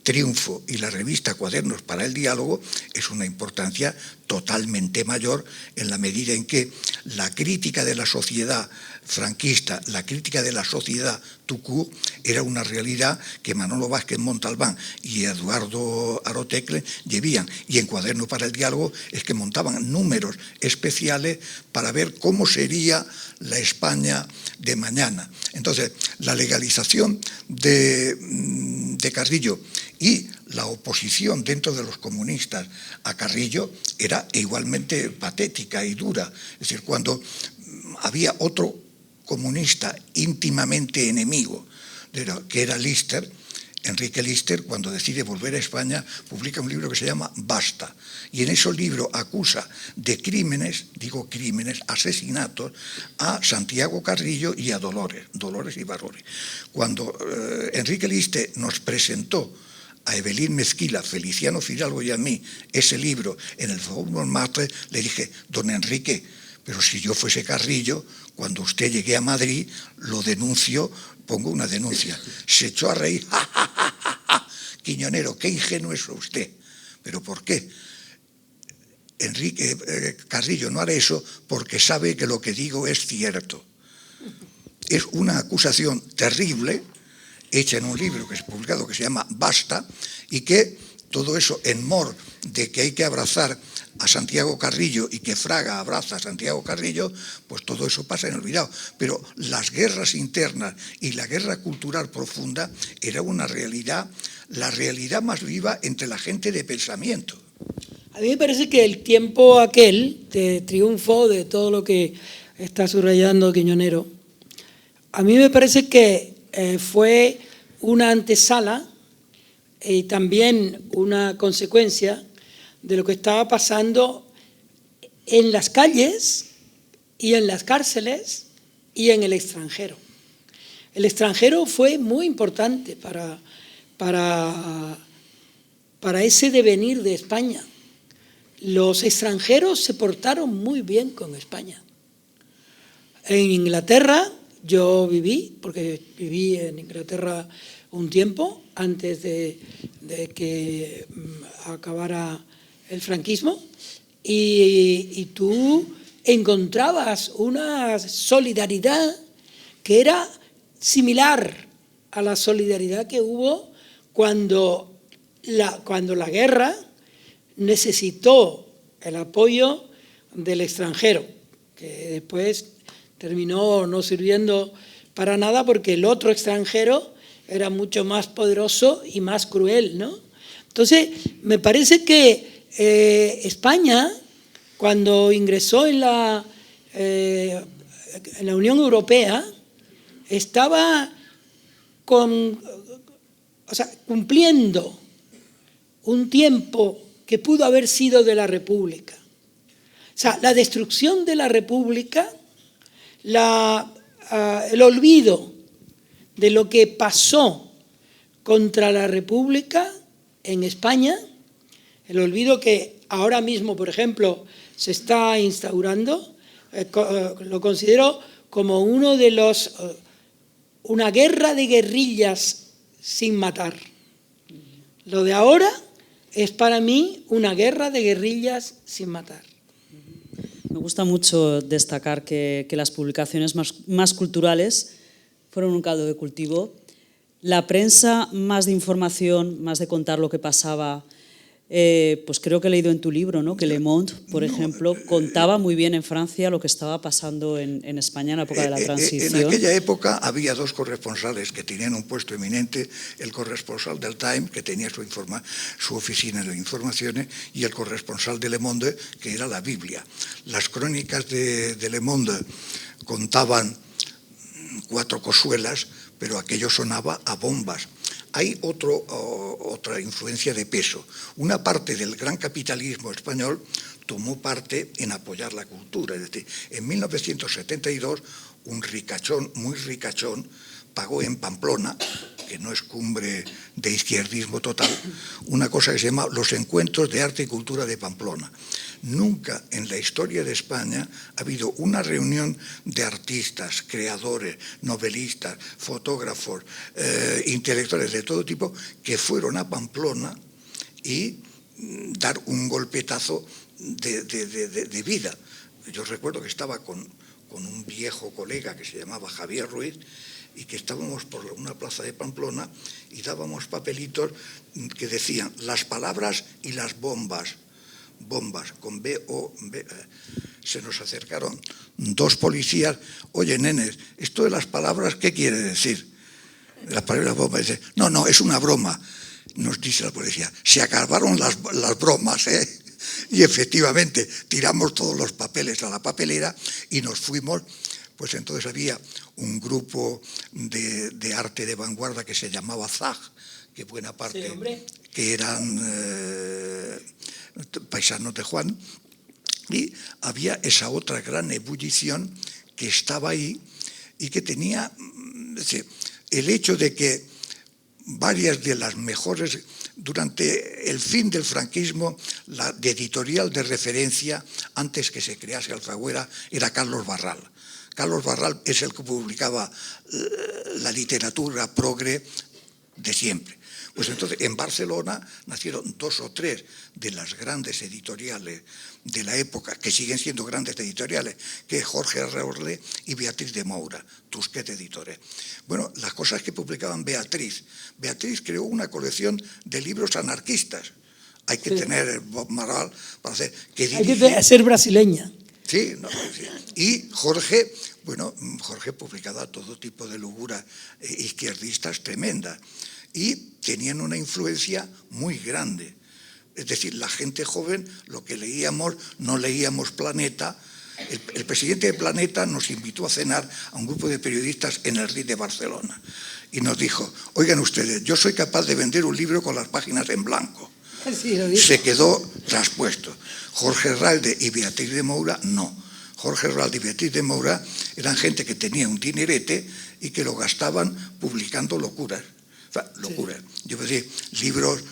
Triunfo y la revista Cuadernos para el Diálogo es una importancia totalmente mayor en la medida en que la crítica de la sociedad franquista, la crítica de la sociedad tucú, era una realidad que Manolo Vázquez Montalbán y Eduardo Arotecle llevían. Y en Cuaderno para el Diálogo es que montaban números especiales para ver cómo sería la España de mañana. Entonces, la legalización de Carrillo y la oposición dentro de los comunistas a Carrillo era igualmente patética y dura. Es decir, cuando había otro comunista íntimamente enemigo, que era Lister, Enrique Lister, cuando decide volver a España, publica un libro que se llama Basta. Y en ese libro acusa de crímenes, asesinatos, a Santiago Carrillo y a Dolores Ibarruri. Cuando Enrique Lister nos presentó a Evelyn Mezquila, Feliciano Fidalgo y a mí ese libro en el Fórmula Matre, le dije: don Enrique, pero si yo fuese Carrillo, cuando usted llegue a Madrid, lo denuncio, pongo una denuncia. Se echó a reír. ¡Ja, ja, ja, ja, ja! Quiñonero, qué ingenuo es usted. ¿Pero por qué? Carrillo no hará eso porque sabe que lo que digo es cierto. Es una acusación terrible, hecha en un libro que es publicado que se llama Basta, y que todo eso en mor de que hay que abrazar a Santiago Carrillo y que Fraga abraza a Santiago Carrillo, pues todo eso pasa en olvidado. Pero las guerras internas y la guerra cultural profunda era una realidad, la realidad más viva entre la gente de pensamiento. A mí me parece que el tiempo aquel de triunfo, de todo lo que está subrayando Quiñonero, a mí me parece que fue una antesala y también una consecuencia de lo que estaba pasando en las calles y en las cárceles y en el extranjero. el extranjero fue muy importante para ese devenir de España. Los extranjeros se portaron muy bien con España. En Inglaterra yo viví, porque viví en Inglaterra un tiempo antes de que acabara el franquismo, y tú encontrabas una solidaridad que era similar a la solidaridad que hubo cuando la guerra necesitó el apoyo del extranjero, que después terminó no sirviendo para nada porque el otro extranjero era mucho más poderoso y más cruel, ¿no? Entonces, me parece que España, cuando ingresó en la Unión Europea, estaba cumpliendo un tiempo que pudo haber sido de la República. O sea, la destrucción de la República, el olvido de lo que pasó contra la República en España, el olvido que ahora mismo, por ejemplo, se está instaurando, lo considero como una guerra de guerrillas sin matar. Lo de ahora es para mí una guerra de guerrillas sin matar. Me gusta mucho destacar que las publicaciones más culturales fueron un caldo de cultivo. La prensa, más de información, más de contar lo que pasaba, pues creo que he leído en tu libro, ¿no?, que Le Monde, por ejemplo, contaba muy bien en Francia lo que estaba pasando en España en la época de la transición. En aquella época había dos corresponsales que tenían un puesto eminente, el corresponsal del Time, que tenía su oficina de informaciones, y el corresponsal de Le Monde, que era la Biblia. Las crónicas de Le Monde contaban 4 cosuelas, pero aquello sonaba a bombas. Hay otra influencia de peso. Una parte del gran capitalismo español tomó parte en apoyar la cultura. Es decir, en 1972, un ricachón, muy ricachón, pagó en Pamplona, que no es cumbre de izquierdismo total, una cosa que se llama los Encuentros de Arte y Cultura de Pamplona. Nunca en la historia de España ha habido una reunión de artistas, creadores, novelistas, fotógrafos, intelectuales de todo tipo que fueron a Pamplona y dar un golpetazo de vida. Yo recuerdo que estaba con un viejo colega que se llamaba Javier Ruiz y que estábamos por una plaza de Pamplona y dábamos papelitos que decían las palabras y las bombas con B-O-B. Se nos acercaron 2 policías. Oye, nenes, esto de las palabras, ¿qué quiere decir? Las palabras bombas. Dice, no, es una broma. Nos dice la policía, se acabaron las bromas, ¿eh? Y efectivamente tiramos todos los papeles a la papelera y nos fuimos. Pues entonces había un grupo de arte de vanguardia que se llamaba ZAG, que buena parte que eran paisanos de Juan, y había esa otra gran ebullición que estaba ahí y que tenía el hecho de que varias de las mejores, durante el fin del franquismo, la de editorial de referencia, antes que se crease Alfaguara, era Carlos Barral. Carlos Barral es el que publicaba la literatura progre de siempre. Pues entonces en Barcelona nacieron 2 o 3 de las grandes editoriales de la época, que siguen siendo grandes editoriales, que es Jorge Reorle y Beatriz de Moura, Tusquet Editores. Bueno, las cosas que publicaban Beatriz creó una colección de libros anarquistas. Hay que tener Bob Marral para hacer... Hay que ser brasileña. Sí, y Jorge publicaba todo tipo de locuras izquierdistas tremendas y tenían una influencia muy grande. Es decir, la gente joven, lo que leíamos, no leíamos Planeta. El presidente de Planeta nos invitó a cenar a un grupo de periodistas en el RIT de Barcelona y nos dijo, oigan ustedes, yo soy capaz de vender un libro con las páginas en blanco. Sí, se quedó traspuesto. Jorge Ralde y Beatriz de Moura no. Jorge Ral y Beatriz de Moura eran gente que tenía un dinerete y que lo gastaban publicando locuras. O sea, locuras. Sí. Yo voy a decir, libros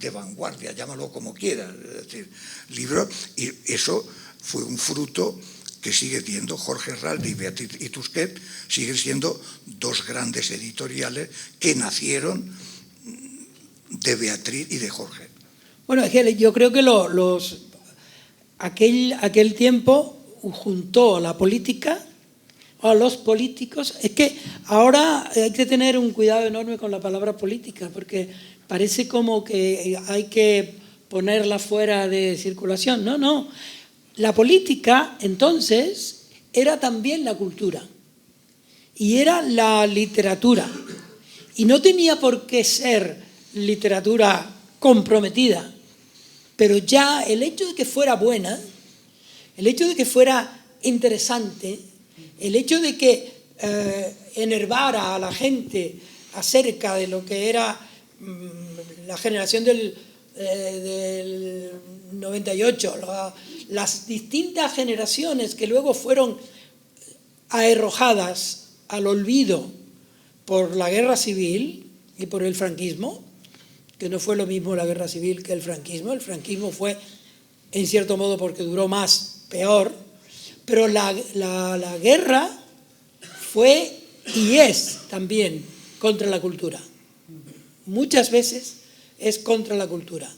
de vanguardia, llámalo como quieras. Es decir, libros, y eso fue un fruto que sigue siendo Jorge Ralde y Beatriz y Tusquet, siguen siendo dos grandes editoriales que nacieron de Beatriz y de Jorge. Bueno, es que yo creo que aquel tiempo juntó a la política, a los políticos. Es que ahora hay que tener un cuidado enorme con la palabra política, porque parece como que hay que ponerla fuera de circulación. No, no. La política, entonces, era también la cultura y era la literatura. Y no tenía por qué ser literatura comprometida, pero ya el hecho de que fuera buena, el hecho de que fuera interesante, el hecho de que enervara a la gente acerca de lo que era la generación del 98, las distintas generaciones que luego fueron arrojadas al olvido por la guerra civil y por el franquismo, que no fue lo mismo la guerra civil que el franquismo. El franquismo fue, en cierto modo, porque duró más, peor, pero la guerra fue y es también contra la cultura. Muchas veces es contra la cultura.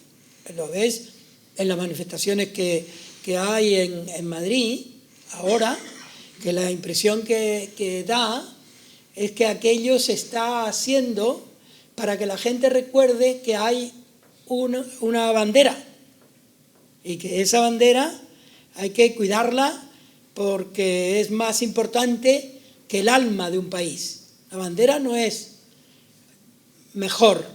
Lo ves en las manifestaciones que hay en Madrid ahora, que la impresión que da es que aquello se está haciendo para que la gente recuerde que hay una bandera y que esa bandera hay que cuidarla porque es más importante que el alma de un país. La bandera no es mejor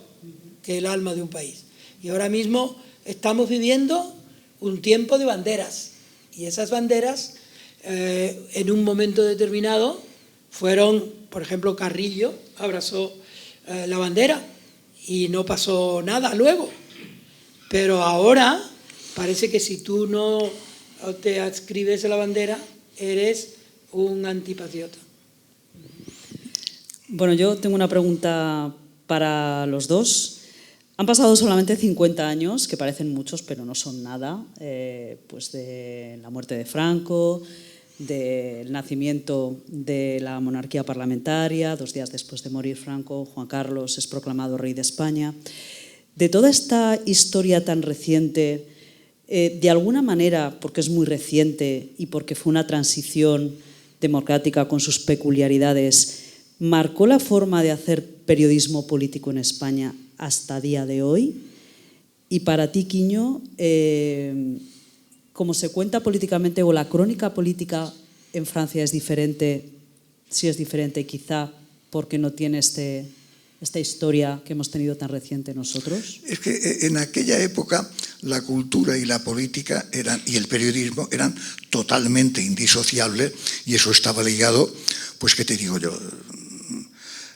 que el alma de un país. Y ahora mismo estamos viviendo un tiempo de banderas. Y esas banderas, en un momento determinado, fueron, por ejemplo, Carrillo abrazó la bandera y no pasó nada luego. Pero ahora parece que si tú no te adscribes a la bandera, eres un antipatriota. Bueno, yo tengo una pregunta para los dos. Han pasado solamente 50 años, que parecen muchos, pero no son nada, pues de la muerte de Franco, del nacimiento de la monarquía parlamentaria. 2 días después de morir Franco, Juan Carlos es proclamado rey de España. De toda esta historia tan reciente, de alguna manera, porque es muy reciente y porque fue una transición democrática con sus peculiaridades, ¿marcó la forma de hacer periodismo político en España hasta día de hoy? Y para ti, Quiño, ¿cómo se cuenta políticamente o la crónica política en Francia es diferente? Sí es diferente, quizá porque no tiene esta historia que hemos tenido tan reciente nosotros. Es que en aquella época la cultura y la política y el periodismo eran totalmente indisociables, y eso estaba ligado, pues qué te digo yo,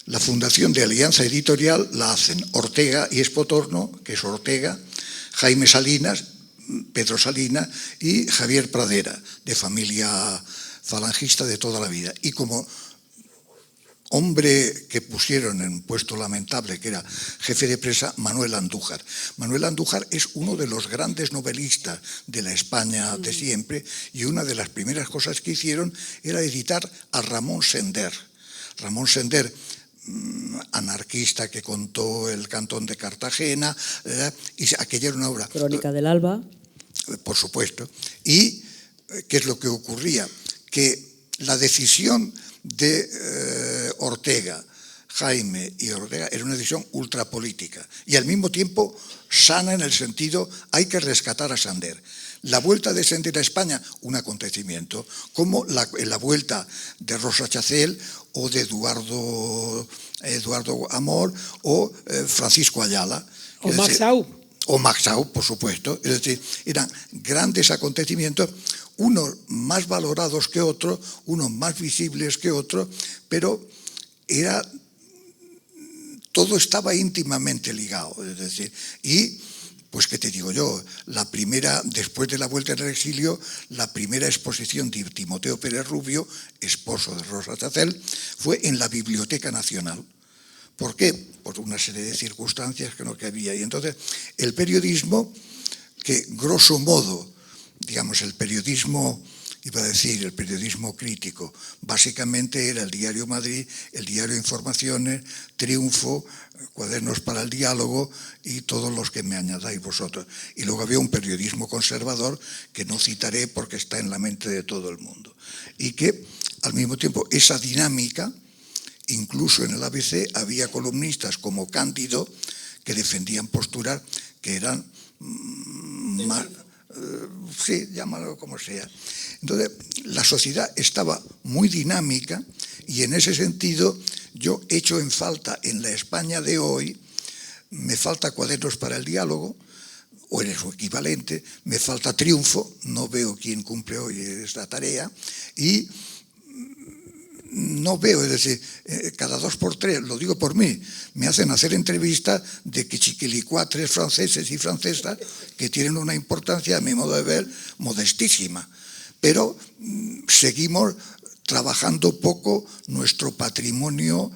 la fundación de Alianza Editorial la hacen Ortega y Espotorno, que es Ortega, Jaime Salinas, Pedro Salinas y Javier Pradera, de familia falangista de toda la vida. Y como hombre que pusieron en un puesto lamentable, que era jefe de prensa, Manuel Andújar. Manuel Andújar es uno de los grandes novelistas de la España de siempre, y una de las primeras cosas que hicieron era editar a Ramón Sender. Ramón Sender, anarquista que contó el Cantón de Cartagena, y aquella era una obra. Crónica del Alba. Por supuesto. Y ¿qué es lo que ocurría? Que la decisión de Ortega, Jaime y Ortega, era una decisión ultrapolítica y al mismo tiempo sana, en el sentido, hay que rescatar a Sender. La vuelta de Sender a España, un acontecimiento, como la vuelta de Rosa Chacel o de Eduardo Amor o Francisco Ayala. O Max Sau. O Max Sau, por supuesto. Es decir, eran grandes acontecimientos, unos más valorados que otros, unos más visibles que otros, pero todo estaba íntimamente ligado. Es decir, y Pues qué te digo yo, la primera, después de la vuelta del exilio, la primera exposición de Timoteo Pérez Rubio, esposo de Rosa Chacel, fue en la Biblioteca Nacional. ¿Por qué? Por una serie de circunstancias que había. Y entonces el periodismo, que grosso modo, digamos, el periodismo, iba a decir, el periodismo crítico, básicamente era el Diario Madrid, el Diario Informaciones, Triunfo, Cuadernos para el Diálogo y todos los que me añadáis vosotros. Y luego había un periodismo conservador que no citaré porque está en la mente de todo el mundo. Y que, al mismo tiempo, esa dinámica, incluso en el ABC había columnistas como Cándido que defendían posturas que eran más... sí, llámalo como sea. Entonces, la sociedad estaba muy dinámica y en ese sentido yo echo en falta en la España de hoy, me falta Cuadernos para el Diálogo, o en su equivalente, me falta Triunfo, no veo quién cumple hoy esta tarea, y no veo, es decir, cada 2 por 3, lo digo por mí, me hacen hacer entrevistas de que chiquilicuatres franceses y francesas que tienen una importancia, a mi modo de ver, modestísima. Pero seguimos trabajando poco nuestro patrimonio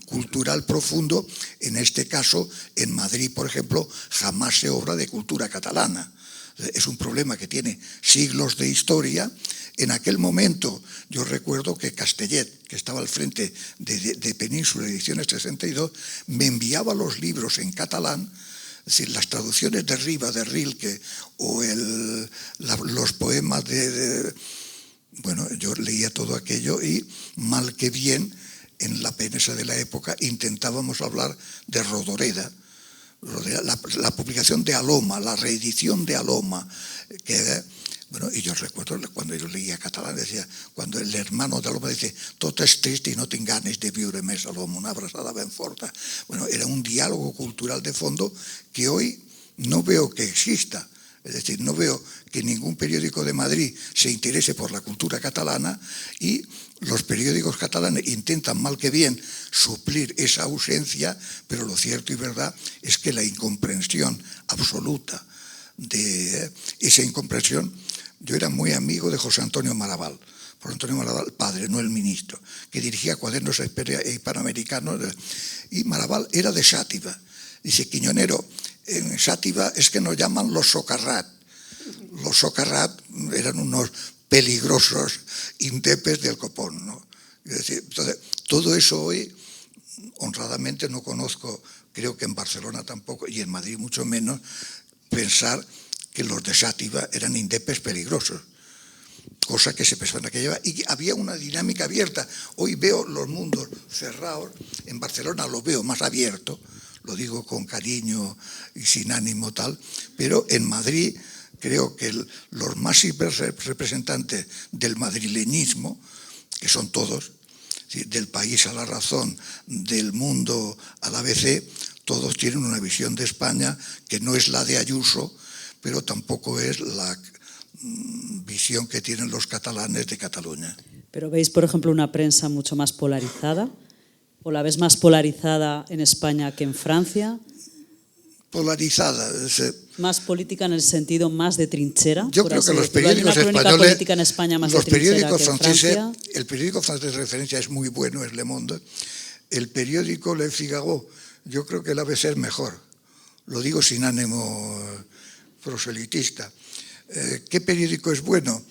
cultural profundo. En este caso, en Madrid, por ejemplo, jamás se obra de cultura catalana. Es un problema que tiene siglos de historia. En aquel momento, yo recuerdo que Castellet, que estaba al frente de Península Ediciones 62, me enviaba los libros en catalán, es decir, las traducciones de Riba, de Rilke, o los poemas bueno, yo leía todo aquello y, mal que bien, en la prensa de la época intentábamos hablar de Rodoreda, la publicación de Aloma, la reedición de Aloma, bueno, y yo recuerdo cuando yo leía catalán, decía, cuando el hermano de Aloma dice, tot és trist i no tinc ganes de viure més, Aloma, una abrazada ben forta. Bueno, era un diálogo cultural de fondo que hoy no veo que exista. Es decir, no veo que ningún periódico de Madrid se interese por la cultura catalana y los periódicos catalanes intentan mal que bien suplir esa ausencia, pero lo cierto y verdad es que la incomprensión absoluta de esa incomprensión. Yo era muy amigo de José Antonio Maraval, José Antonio Maraval, padre, no el ministro, que dirigía Cuadernos Hispanoamericanos, y Maraval era de Xàtiva. Dice, Quiñonero, en Xàtiva es que nos llaman los socarrat. Los socarrat eran unos peligrosos indepes del copón, ¿no? Es decir, entonces, todo eso hoy, honradamente, no conozco, creo que en Barcelona tampoco, y en Madrid mucho menos, pensar que los de Xàtiva eran indepes peligrosos, cosa que se pensaba en aquella época, y había una dinámica abierta. Hoy veo los mundos cerrados, en Barcelona lo veo más abierto, lo digo con cariño y sin ánimo tal, pero en Madrid creo que los máximos representantes del madrileñismo, que son todos, del País a La Razón, del Mundo al ABC, todos tienen una visión de España que no es la de Ayuso, pero tampoco es la visión que tienen los catalanes de Cataluña. Pero veis, por ejemplo, una prensa mucho más polarizada, ¿o la ves más polarizada en España que en Francia? Polarizada. Más política en el sentido más de trinchera. Yo creo que los periódicos españoles, política en España más los de trinchera periódicos que en franceses, Francia. el periódico francés de referencia es muy bueno, es Le Monde. El periódico Le Figaro, yo creo que el ABC es mejor. Lo digo sin ánimo proselitista. ¿Qué periódico es bueno?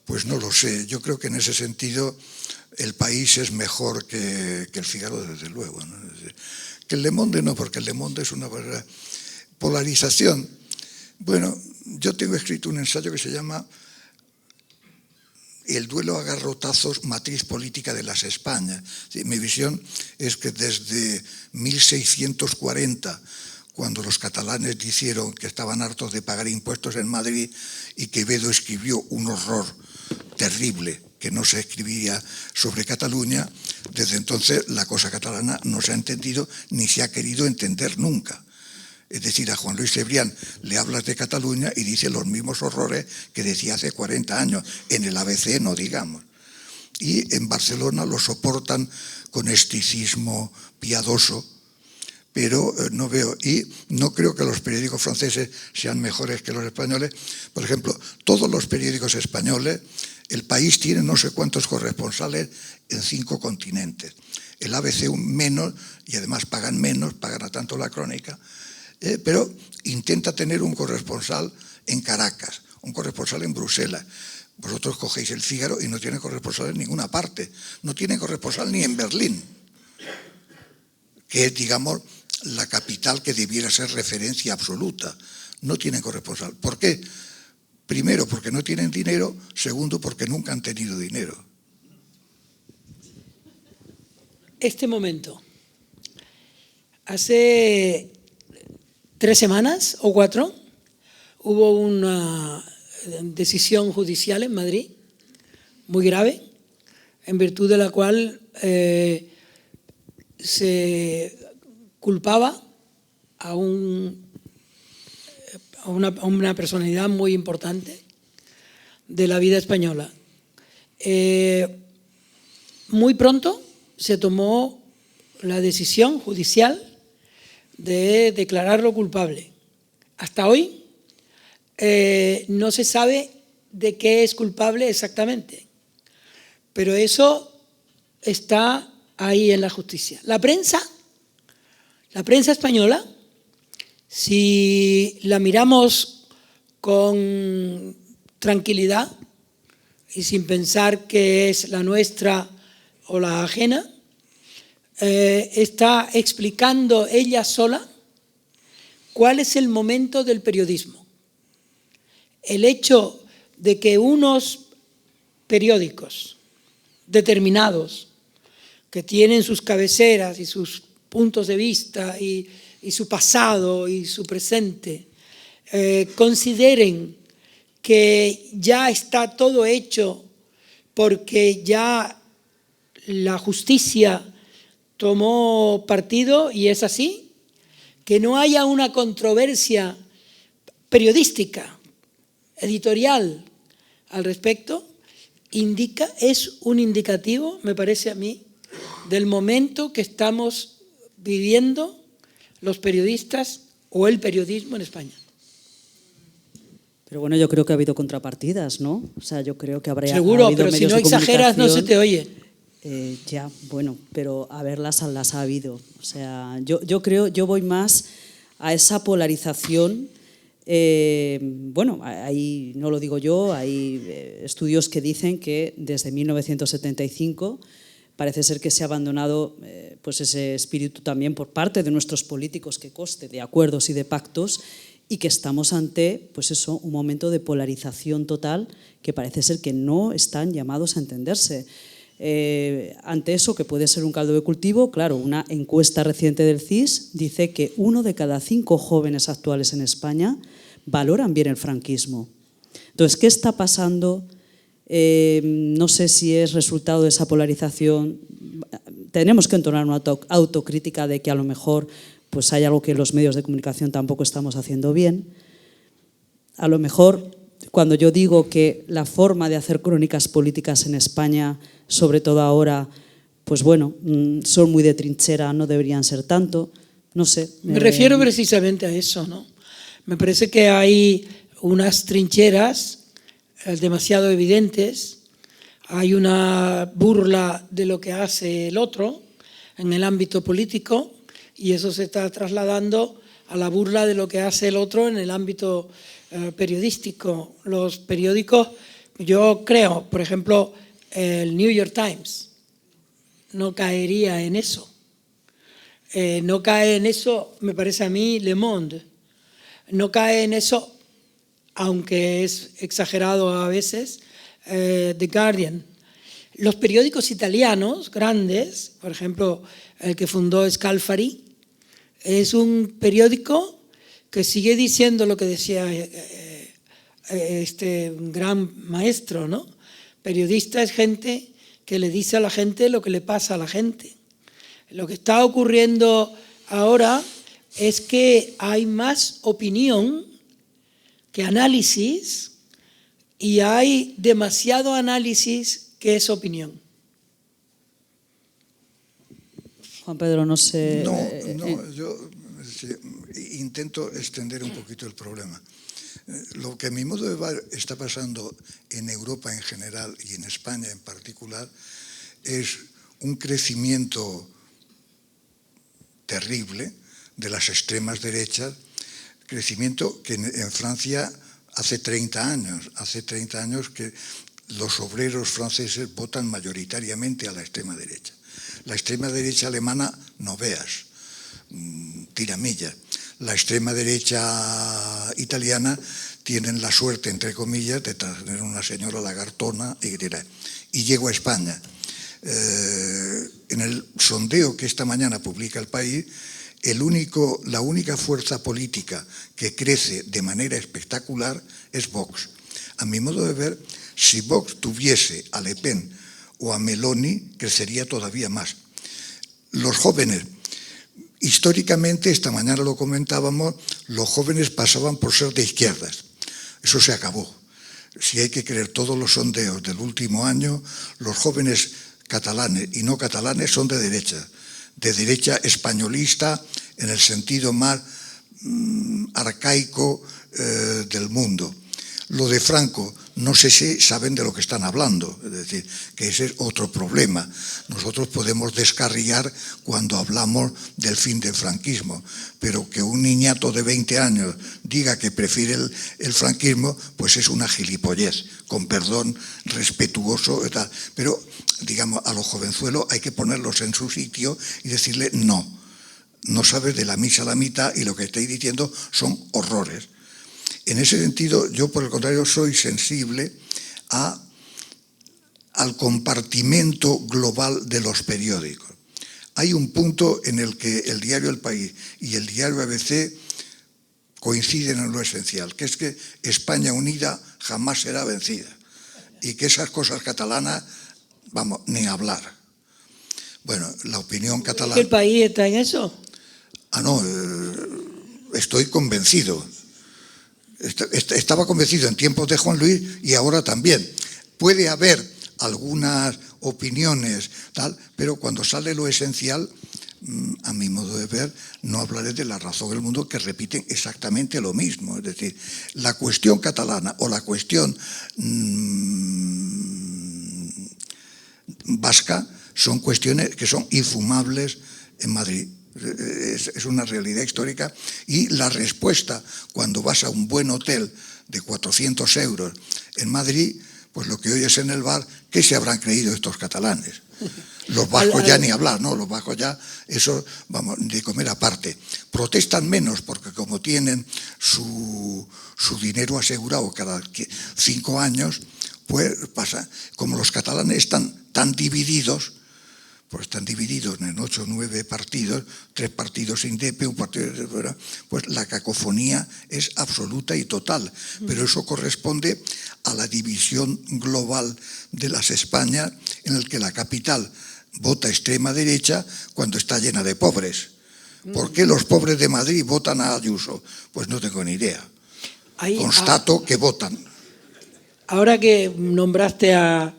Pues no lo sé. Yo creo que en ese sentido El País es mejor que el Figaro, desde luego, ¿no? Que el Le Monde no, porque el Le Monde es una verdadera polarización. Bueno, yo tengo escrito un ensayo que se llama El duelo a garrotazos, matriz política de las Españas. Sí, mi visión es que desde 1640, cuando los catalanes dijeron que estaban hartos de pagar impuestos en Madrid y Quevedo escribió un horror terrible que no se escribía sobre Cataluña, desde entonces la cosa catalana no se ha entendido ni se ha querido entender nunca. Es decir, a Juan Luis Cebrián le hablas de Cataluña y dice los mismos horrores que decía hace 40 años, en el ABC no digamos. Y en Barcelona lo soportan con esticismo piadoso, pero no veo, y no creo que los periódicos franceses sean mejores que los españoles. Por ejemplo, todos los periódicos españoles, El País tiene no sé cuántos corresponsales en 5 continentes. El ABC menos, y además pagan menos, pagan a tanto la Crónica, pero intenta tener un corresponsal en Caracas, un corresponsal en Bruselas. Vosotros cogéis El Fígaro y no tiene corresponsal en ninguna parte, no tiene corresponsal ni en Berlín, que es, digamos, la capital que debiera ser referencia absoluta. No tienen corresponsal. ¿Por qué? Primero, porque no tienen dinero. Segundo, porque nunca han tenido dinero. Este momento. Hace 3 semanas o 4 hubo una decisión judicial en Madrid muy grave, en virtud de la cual se culpaba a una personalidad muy importante de la vida española. Muy pronto se tomó la decisión judicial de declararlo culpable. Hasta hoy no se sabe de qué es culpable exactamente, pero eso está ahí en la justicia. La prensa española, si la miramos con tranquilidad y sin pensar que es la nuestra o la ajena, está explicando ella sola cuál es el momento del periodismo. El hecho de que unos periódicos determinados, que tienen sus cabeceras y sus puntos de vista y su pasado y su presente, consideren que ya está todo hecho porque ya la justicia tomó partido y es así, que no haya una controversia periodística, editorial al respecto, es un indicativo, me parece a mí, del momento que estamos viviendo los periodistas o el periodismo en España. Pero bueno, yo creo que ha habido contrapartidas, ¿no? O sea, yo creo que Seguro, habido pero si medios no de exageras no se te oye. Ya, bueno, pero a verlas las ha habido. O sea, yo creo, yo voy más a esa polarización. Bueno, ahí no lo digo yo, hay estudios que dicen que desde 1975 parece ser que se ha abandonado pues ese espíritu también por parte de nuestros políticos, que conste de acuerdos y de pactos, y que estamos ante pues eso, un momento de polarización total que parece ser que no están llamados a entenderse. Ante eso, que puede ser un caldo de cultivo, claro, una encuesta reciente del CIS dice que 1 de cada 5 jóvenes actuales en España valoran bien el franquismo. Entonces, ¿qué está pasando? No sé si es resultado de esa polarización. Tenemos que entonar una autocrítica de que a lo mejor pues hay algo que los medios de comunicación tampoco estamos haciendo bien. A lo mejor, cuando yo digo que la forma de hacer crónicas políticas en España, sobre todo ahora, pues bueno, son muy de trinchera, no deberían ser tanto, no sé. Me refiero precisamente a eso, ¿no? Me parece que hay unas trincheras demasiado evidentes, hay una burla de lo que hace el otro en el ámbito político y eso se está trasladando a la burla de lo que hace el otro en el ámbito periodístico. Los periódicos, yo creo, por ejemplo, el New York Times no caería en eso. No cae en eso, me parece a mí, Le Monde. No cae en eso, aunque es exagerado a veces, The Guardian. Los periódicos italianos grandes, por ejemplo, el que fundó Scalfari, es un periódico que sigue diciendo lo que decía este gran maestro, ¿no? Periodista es gente que le dice a la gente lo que le pasa a la gente. Lo que está ocurriendo ahora es que hay más opinión que análisis y hay demasiado análisis que es opinión. Juan Pedro, no sé... Yo intento extender un poquito el problema. Lo que a mi modo de ver está pasando en Europa en general y en España en particular es un crecimiento terrible de las extremas derechas, crecimiento que en Francia hace 30 años que los obreros franceses votan mayoritariamente a la extrema derecha. La extrema derecha alemana, no veas, tiramilla. La extrema derecha italiana tienen la suerte, entre comillas, de tener una señora lagartona y llego a España. En el sondeo que esta mañana publica El País, la única fuerza política que crece de manera espectacular es Vox. A mi modo de ver, si Vox tuviese a Le Pen o a Meloni, crecería todavía más. Los jóvenes, históricamente, esta mañana lo comentábamos, los jóvenes pasaban por ser de izquierdas. Eso se acabó. Si hay que creer todos los sondeos del último año, los jóvenes catalanes y no catalanes son de derecha españolista en el sentido más arcaico del mundo. Lo de Franco, no sé si saben de lo que están hablando, es decir, que ese es otro problema. Nosotros podemos descarriar cuando hablamos del fin del franquismo, pero que un niñato de 20 años diga que prefiere el franquismo, pues es una gilipollez, con perdón respetuoso y tal. Pero, digamos, a los jovenzuelos hay que ponerlos en su sitio y decirle no sabes de la misa a la mitad y lo que estáis diciendo son horrores. En ese sentido, yo por el contrario soy sensible al compartimento global de los periódicos. Hay un punto en el que el diario El País y el diario ABC coinciden en lo esencial, que es que España unida jamás será vencida y que esas cosas catalanas, vamos, ni hablar. Bueno, la opinión catalana... ¿El País está en eso? No, estoy convencido. Estaba convencido en tiempos de Juan Luis y ahora también. Puede haber algunas opiniones, tal, pero cuando sale lo esencial, a mi modo de ver, no hablaré de La Razón del Mundo, que repiten exactamente lo mismo. Es decir, la cuestión catalana o la cuestión vasca son cuestiones que son infumables en Madrid. Es una realidad histórica y la respuesta cuando vas a un buen hotel de 400 euros en Madrid, pues lo que oyes en el bar, ¿qué se habrán creído estos catalanes? Los vascos ya ni hablar, ¿no? Los vascos ya, eso, vamos, de comer aparte. Protestan menos porque como tienen su dinero asegurado cada 5 años, pues pasa, como los catalanes están tan divididos, pues están divididos en 8 o 9 partidos, 3 partidos indepe, un partido de fuera, pues la cacofonía es absoluta y total. Pero eso corresponde a la división global de las Españas, en el que la capital vota extrema derecha cuando está llena de pobres. ¿Por qué los pobres de Madrid votan a Ayuso? Pues no tengo ni idea. Constato que votan. Ahora que nombraste a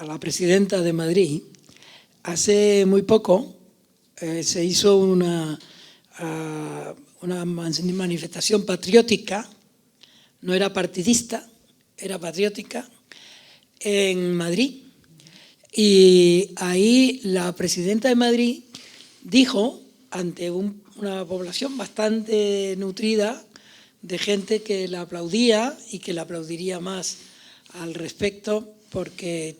la presidenta de Madrid, hace muy poco se hizo una manifestación patriótica, no era partidista, era patriótica, en Madrid. Y ahí la presidenta de Madrid dijo, ante una población bastante nutrida de gente que la aplaudía y que la aplaudiría más al respecto, porque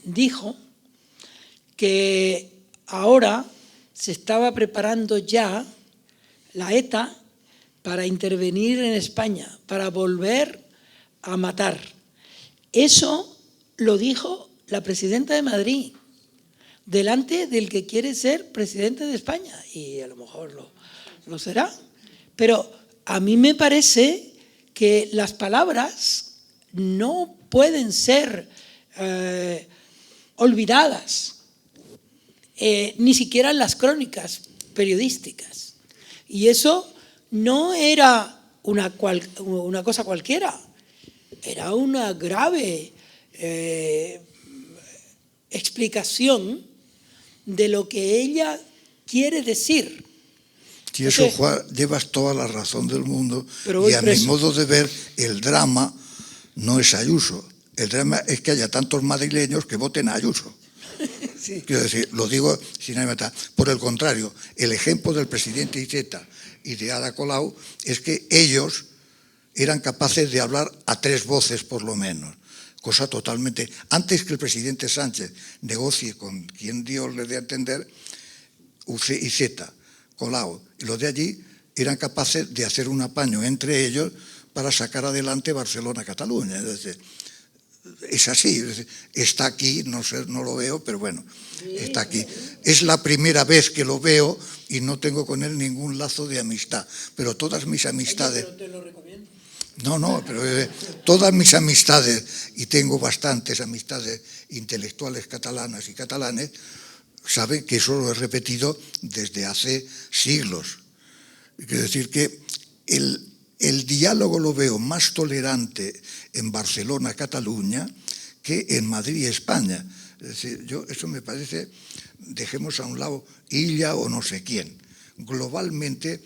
dijo que ahora se estaba preparando ya la ETA para intervenir en España, para volver a matar. Eso lo dijo la presidenta de Madrid, delante del que quiere ser presidente de España, y a lo mejor lo será. Pero a mí me parece que las palabras no pueden ser olvidadas, ni siquiera en las crónicas periodísticas. Y eso no era una cosa cualquiera, era una grave explicación de lo que ella quiere decir. Y eso, Juan, llevas toda la razón del mundo. Pero y a preso. mi modo de ver, el drama no es Ayuso. El drama es que haya tantos madrileños que voten a Ayuso. Sí. Quiero decir, lo digo sin matar. Por el contrario, el ejemplo del presidente Iceta y de Ada Colau es que ellos eran capaces de hablar a 3 voces por lo menos. Cosa totalmente... Antes que el presidente Sánchez negocie con quien Dios le dé a entender, Iceta, Colau y los de allí eran capaces de hacer un apaño entre ellos para sacar adelante Barcelona-Cataluña. Es decir, es así, es decir, está aquí, no sé, no lo veo, pero bueno, está aquí. Es la primera vez que lo veo y no tengo con él ningún lazo de amistad, pero todas mis amistades... Pero te lo recomiendo. No, pero todas mis amistades, y tengo bastantes amistades intelectuales catalanas y catalanes, saben que eso lo he repetido desde hace siglos. Quiero decir que el diálogo lo veo más tolerante en Barcelona-Cataluña que en Madrid-España. Es decir, eso me parece, dejemos a un lado Illa o no sé quién. Globalmente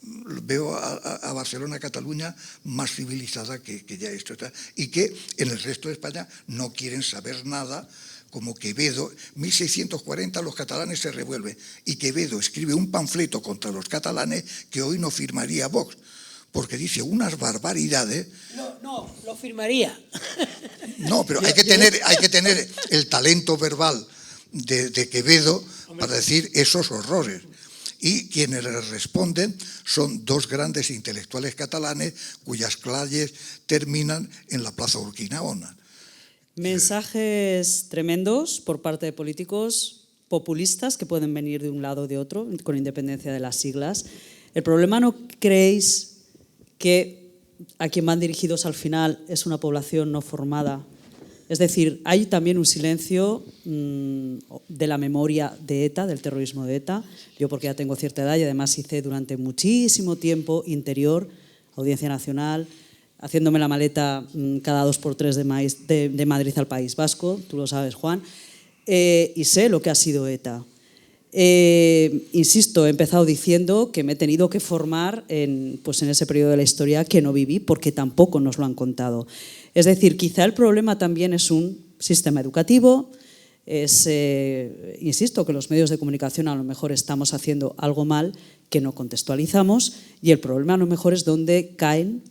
veo a Barcelona-Cataluña más civilizada que ya esto está, y que en el resto de España no quieren saber nada, como Quevedo, 1640 los catalanes se revuelven, y Quevedo escribe un panfleto contra los catalanes que hoy no firmaría Vox, porque dice unas barbaridades. No, lo firmaría. No, pero hay que tener el talento verbal de Quevedo para decir esos horrores. Y quienes le responden son 2 grandes intelectuales catalanes cuyas calles terminan en la Plaza Urquinaona. Mensajes tremendos por parte de políticos populistas que pueden venir de un lado o de otro, con independencia de las siglas. El problema, ¿no creéis que a quien van dirigidos al final es una población no formada? Es decir, hay también un silencio de la memoria de ETA, del terrorismo de ETA. Yo, porque ya tengo cierta edad y además hice durante muchísimo tiempo Interior, Audiencia Nacional, haciéndome la maleta cada 2x3 de Madrid al País Vasco, tú lo sabes, Juan, y sé lo que ha sido ETA. Insisto, he empezado diciendo que me he tenido que formar en ese periodo de la historia que no viví porque tampoco nos lo han contado. Es decir, quizá el problema también es un sistema educativo, insisto, que los medios de comunicación a lo mejor estamos haciendo algo mal que no contextualizamos, y el problema a lo mejor es donde caen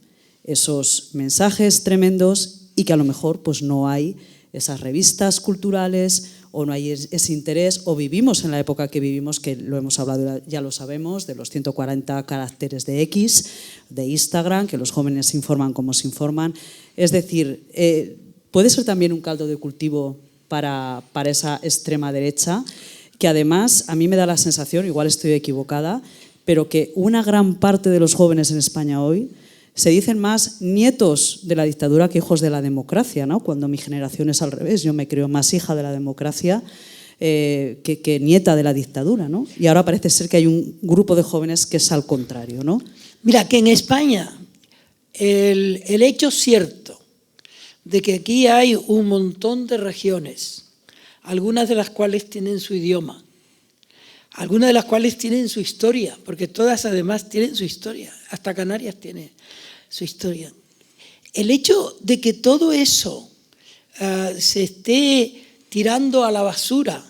esos mensajes tremendos y que a lo mejor pues no hay esas revistas culturales o no hay ese interés, o vivimos en la época que vivimos, que lo hemos hablado, ya lo sabemos, de los 140 caracteres de X, de Instagram, que los jóvenes se informan como se informan. Es decir, puede ser también un caldo de cultivo para esa extrema derecha, que además a mí me da la sensación, igual estoy equivocada, pero que una gran parte de los jóvenes en España hoy se dicen más nietos de la dictadura que hijos de la democracia, ¿no? Cuando mi generación es al revés, yo me creo más hija de la democracia que nieta de la dictadura, ¿no? Y ahora parece ser que hay un grupo de jóvenes que es al contrario, ¿no? Mira, que en España el hecho cierto de que aquí hay un montón de regiones, algunas de las cuales tienen su idioma, algunas de las cuales tienen su historia, porque todas además tienen su historia, hasta Canarias tiene su historia. El hecho de que todo eso se esté tirando a la basura,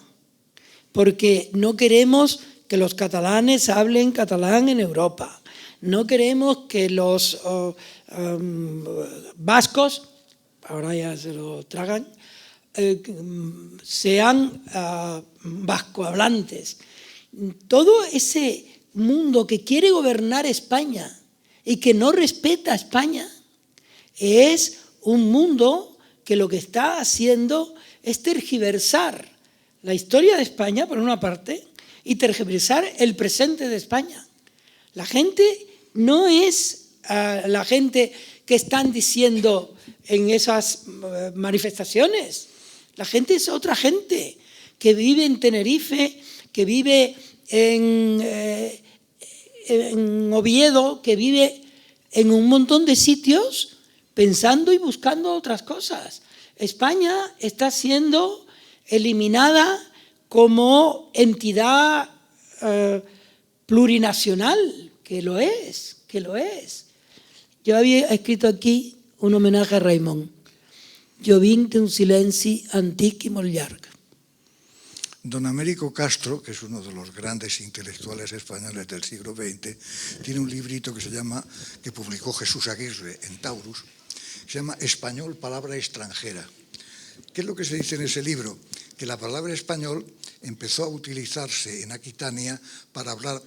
porque no queremos que los catalanes hablen catalán en Europa, no queremos que los vascos, ahora ya se lo tragan, sean vascohablantes. Todo ese mundo que quiere gobernar España y que no respeta a España es un mundo que lo que está haciendo es tergiversar la historia de España, por una parte, y tergiversar el presente de España. La gente no es la gente que están diciendo en esas manifestaciones. La gente es otra gente que vive en Tenerife, que vive en Oviedo, que vive en un montón de sitios pensando y buscando otras cosas. España está siendo eliminada como entidad plurinacional, que lo es. Yo había escrito aquí un homenaje a Raimon. Jo vinc d'un silenci antic i molt llarg. Don Américo Castro, que es uno de los grandes intelectuales españoles del siglo XX, tiene un librito que publicó Jesús Aguirre en Taurus, se llama Español, palabra extranjera. ¿Qué es lo que se dice en ese libro? Que la palabra español empezó a utilizarse en Aquitania para hablar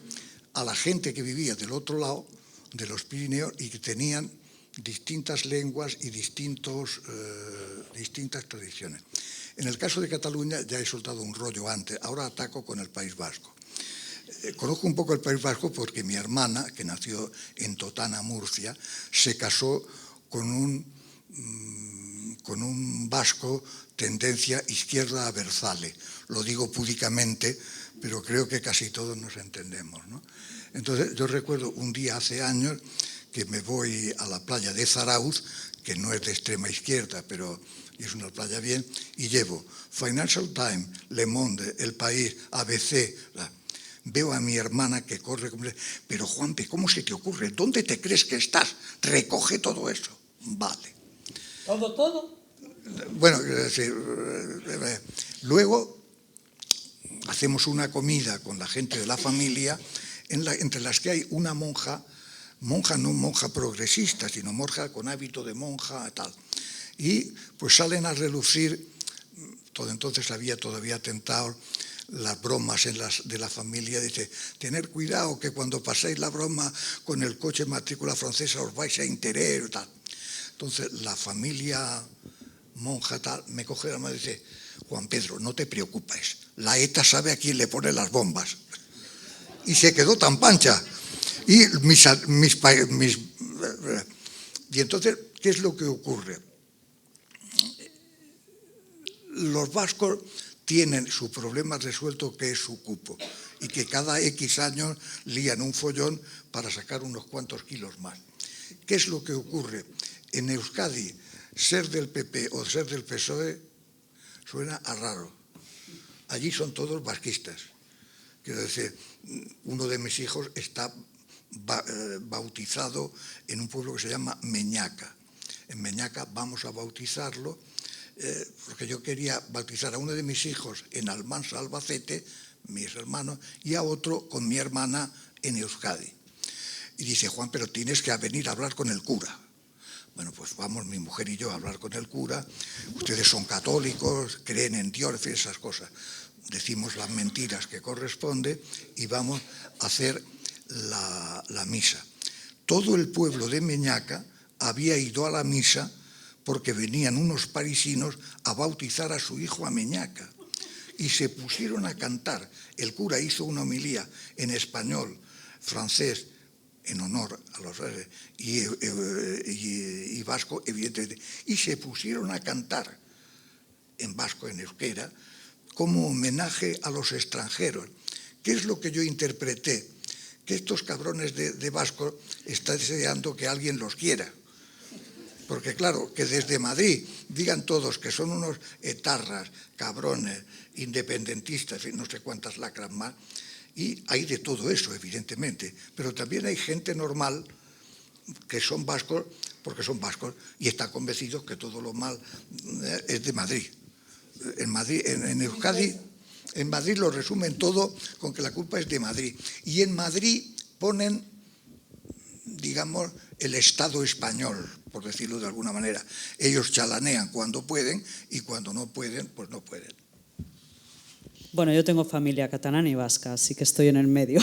a la gente que vivía del otro lado de los Pirineos y que tenían distintas lenguas y distintas tradiciones. En el caso de Cataluña ya he soltado un rollo antes, ahora ataco con el País Vasco. Conozco un poco el País Vasco porque mi hermana, que nació en Totana, Murcia, se casó con un vasco tendencia izquierda a Berzale. Lo digo púdicamente, pero creo que casi todos nos entendemos, ¿no? Entonces, yo recuerdo un día hace años que me voy a la playa de Zarauz, que no es de extrema izquierda, pero es una playa bien, y llevo Financial Times, Le Monde, El País, ABC. Veo a mi hermana que corre, pero Juanpe, ¿cómo se te ocurre? ¿Dónde te crees que estás? Recoge todo eso. Vale. ¿Todo? Bueno, luego hacemos una comida con la gente de la familia, entre las que hay una monja no monja progresista, sino monja con hábito de monja, tal. Y pues salen a relucir, todo entonces había todavía tentado las bromas de la familia, dice, tener cuidado que cuando paséis la broma con el coche matrícula francesa os vais a enterar, tal. Entonces la familia monja tal me coge la mano y dice, Juan Pedro, no te preocupes, la ETA sabe a quién le pone las bombas. Y se quedó tan pancha. Y entonces, ¿qué es lo que ocurre? Los vascos tienen su problema resuelto, que es su cupo, y que cada X años lían un follón para sacar unos cuantos kilos más. ¿Qué es lo que ocurre? En Euskadi, ser del PP o ser del PSOE suena a raro. Allí son todos vasquistas. Quiero decir, uno de mis hijos está bautizado en un pueblo que se llama Meñaca. En Meñaca vamos a bautizarlo porque yo quería bautizar a uno de mis hijos en Almansa, Albacete, mis hermanos, y a otro con mi hermana en Euskadi. Y dice, Juan, pero tienes que venir a hablar con el cura. Bueno, pues vamos mi mujer y yo a hablar con el cura. Ustedes son católicos, creen en Dios, en fin, esas cosas. Decimos las mentiras que corresponde y vamos a hacer la misa. Todo el pueblo de Meñaca había ido a la misa porque venían unos parisinos a bautizar a su hijo a Meñaca y se pusieron a cantar. El cura hizo una homilía en español, francés, en honor a los y vasco, evidentemente, y se pusieron a cantar en vasco, en euskera, como homenaje a los extranjeros. ¿Qué es lo que yo interpreté? Que estos cabrones de vascos están deseando que alguien los quiera. Porque claro, que desde Madrid digan todos que son unos etarras, cabrones, independentistas y no sé cuántas lacras más, y hay de todo eso, evidentemente, pero también hay gente normal que son vascos porque son vascos y están convencidos que todo lo mal es de Madrid. En Madrid, en Euskadi, en Madrid lo resumen todo con que la culpa es de Madrid. Y en Madrid ponen, digamos, el Estado español, por decirlo de alguna manera. Ellos chalanean cuando pueden y cuando no pueden, pues no pueden. Bueno, yo tengo familia catalana y vasca, así que estoy en el medio.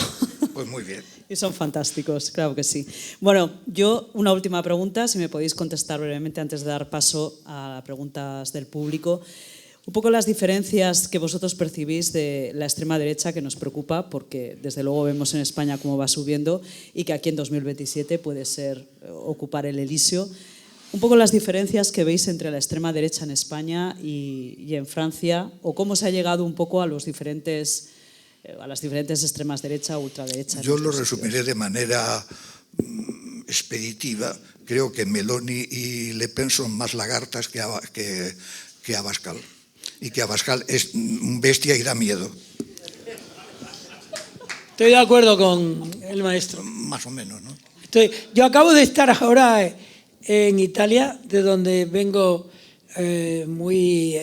Pues muy bien. Y son fantásticos, claro que sí. Bueno, yo una última pregunta, si me podéis contestar brevemente antes de dar paso a preguntas del público. Un poco las diferencias que vosotros percibís de la extrema derecha, que nos preocupa, porque desde luego vemos en España cómo va subiendo y que aquí en 2027 puede ser ocupar el Elíseo. Un poco las diferencias que veis entre la extrema derecha en España y en Francia, o cómo se ha llegado un poco a las diferentes extremas derecha o ultraderecha. Yo lo resumiré de manera expeditiva. Creo que Meloni y Le Pen son más lagartas que Abascal. y que Abascal es bestia y da miedo. Estoy de acuerdo con el maestro. Más o menos, ¿no? Yo acabo de estar ahora en Italia, de donde vengo muy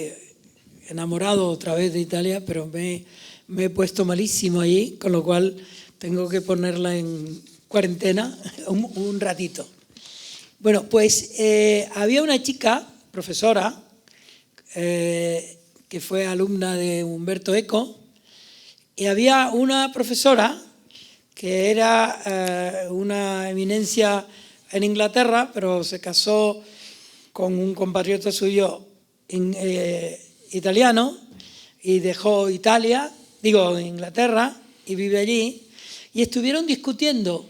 enamorado otra vez de Italia, pero me he puesto malísimo allí, con lo cual tengo que ponerla en cuarentena un ratito. Bueno, pues había una chica, profesora, que fue alumna de Umberto Eco, y había una profesora que era una eminencia en Inglaterra, pero se casó con un compatriota suyo italiano y dejó Inglaterra, y vive allí, y estuvieron discutiendo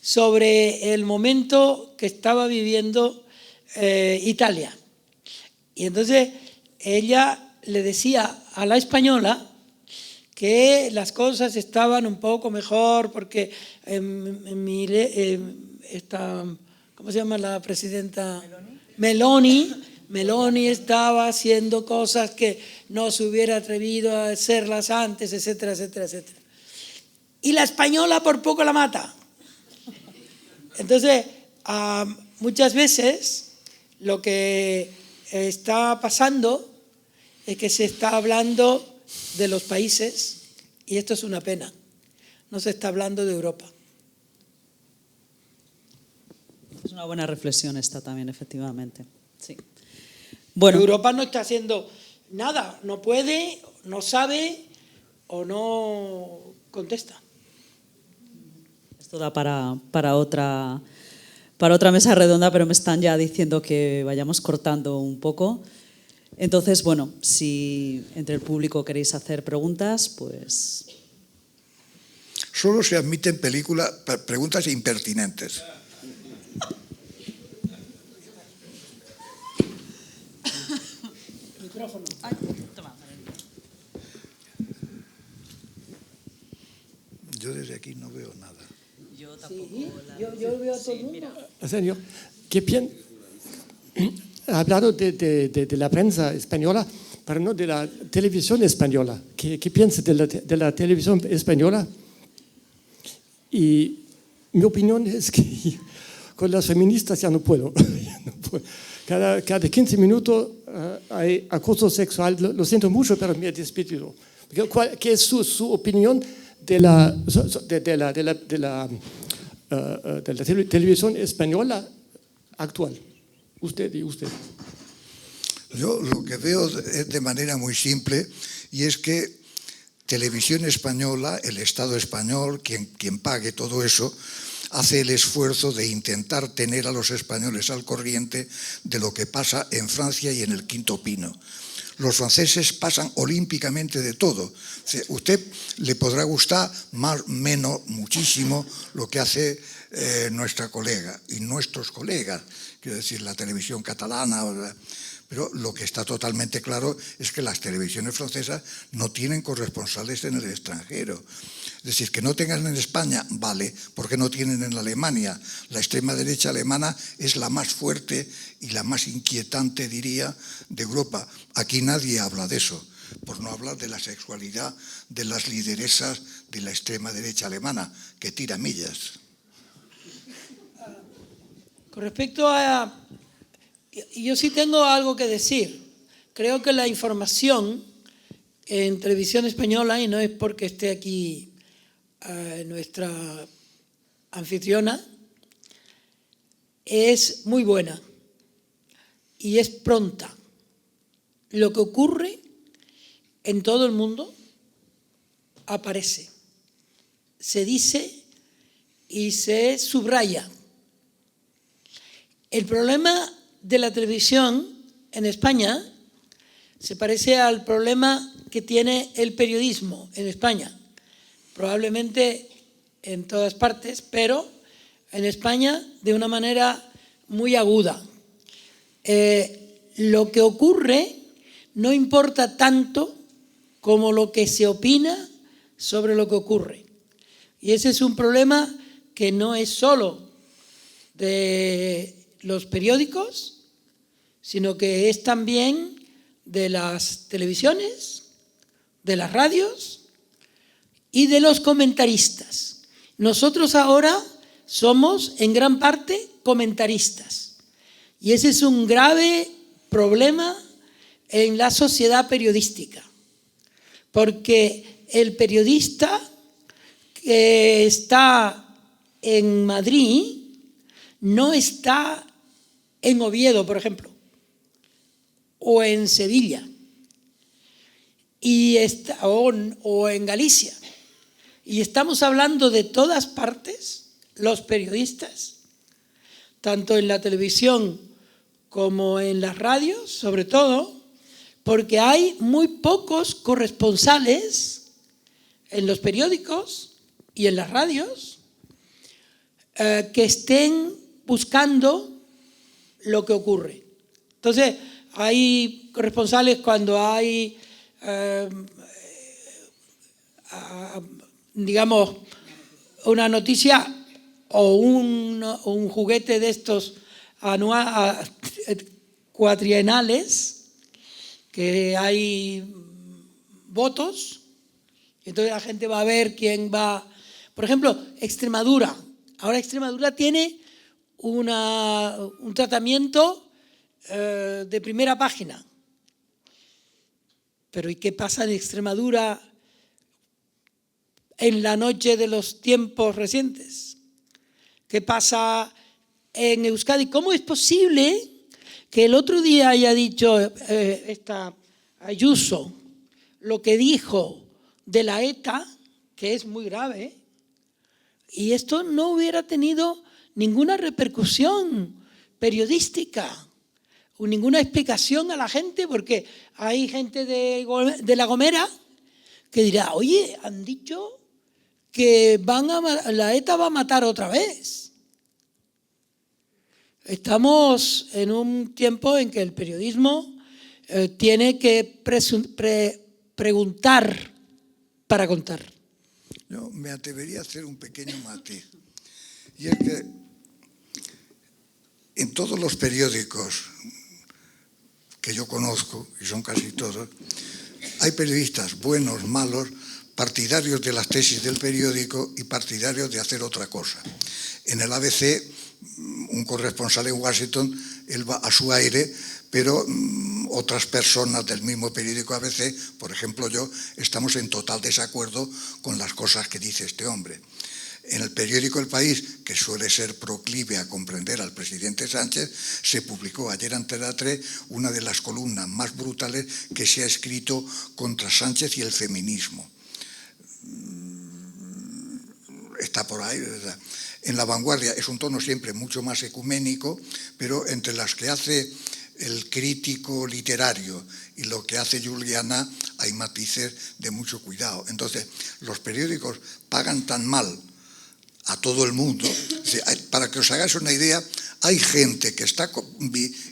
sobre el momento que estaba viviendo Italia. Y entonces ella le decía a la española que las cosas estaban un poco mejor porque ¿cómo se llama la presidenta? Meloni estaba haciendo cosas que no se hubiera atrevido a hacerlas antes, etcétera, etcétera, etcétera. Y la española por poco la mata. Entonces, muchas veces lo que está pasando es que se está hablando de los países, y esto es una pena. No se está hablando de Europa. Es una buena reflexión esta también, efectivamente. Sí. Bueno, Europa no está haciendo nada, no puede, no sabe o no contesta. esto da para otra mesa redonda, pero me están ya diciendo que vayamos cortando un poco. Entonces, bueno, si entre el público queréis hacer preguntas, pues... Solo se admiten preguntas impertinentes. Micrófono. Yo desde aquí no veo nada. Yo tampoco. Sí, yo veo a todo el mundo. Señor, ha hablado de la prensa española, pero no de la televisión española. ¿Qué piensa de la televisión española? Y mi opinión es que con las feministas ya no puedo. Cada 15 minutos hay acoso sexual. Lo siento mucho, pero me he despedido. ¿Qué es su opinión de la televisión española actual? Usted y usted. Yo lo que veo es de manera muy simple, y es que Televisión Española, el Estado español, quien pague todo eso, hace el esfuerzo de intentar tener a los españoles al corriente de lo que pasa en Francia y en el Quinto Pino. Los franceses pasan olímpicamente de todo. Usted le podrá gustar más, menos, muchísimo lo que hace nuestra colega y nuestros colegas, quiero decir, la televisión catalana. Pero lo que está totalmente claro es que las televisiones francesas no tienen corresponsales en el extranjero. Es decir, que no tengan en España, vale, porque no tienen en Alemania. La extrema derecha alemana es la más fuerte y la más inquietante, diría, de Europa. Aquí nadie habla de eso, por no hablar de la sexualidad de las lideresas de la extrema derecha alemana, que tira millas. Con respecto a... Yo sí tengo algo que decir. Creo que la información en televisión española, y no es porque esté aquí nuestra anfitriona, es muy buena y es pronta. Lo que ocurre en todo el mundo aparece, se dice y se subraya. El problema de la televisión en España se parece al problema que tiene el periodismo en España, probablemente en todas partes, pero en España de una manera muy aguda. Lo que ocurre no importa tanto como lo que se opina sobre lo que ocurre. Y ese es un problema que no es solo de los periódicos, sino que es también de las televisiones, de las radios y de los comentaristas. Nosotros ahora somos en gran parte comentaristas y ese es un grave problema en la sociedad periodística, porque el periodista que está en Madrid no está en Oviedo, por ejemplo, o en Sevilla, o en Galicia. Y estamos hablando de todas partes, los periodistas, tanto en la televisión como en las radios, sobre todo, porque hay muy pocos corresponsales en los periódicos y en las radios que estén buscando lo que ocurre. Entonces, hay corresponsales cuando hay, digamos, una noticia o un juguete de estos cuatrienales, que hay votos, entonces la gente va a ver quién va. Por ejemplo, Extremadura. Ahora Extremadura tiene un tratamiento de primera página. Pero ¿y qué pasa en Extremadura en la noche de los tiempos recientes? ¿Qué pasa en Euskadi? ¿Cómo es posible que el otro día haya dicho esta Ayuso lo que dijo de la ETA, que es muy grave, y esto no hubiera tenido ninguna repercusión periodística o ninguna explicación a la gente? Porque hay gente de La Gomera que dirá, oye, han dicho que la ETA va a matar otra vez. Estamos en un tiempo en que el periodismo tiene que preguntar para contar. Yo me atrevería a hacer un pequeño matiz. Y es que en todos los periódicos que yo conozco, y son casi todos, hay periodistas buenos, malos, partidarios de las tesis del periódico y partidarios de hacer otra cosa. En el ABC, un corresponsal en Washington, él va a su aire, pero otras personas del mismo periódico ABC, por ejemplo yo, estamos en total desacuerdo con las cosas que dice este hombre. En el periódico El País, que suele ser proclive a comprender al presidente Sánchez, se publicó ayer ante la 3 una de las columnas más brutales que se ha escrito contra Sánchez y el feminismo. Está por ahí, ¿verdad? En La Vanguardia es un tono siempre mucho más ecuménico, pero entre las que hace el crítico literario y lo que hace Juliana hay matices de mucho cuidado. Entonces, los periódicos pagan tan mal a todo el mundo. Para que os hagáis una idea, hay gente que está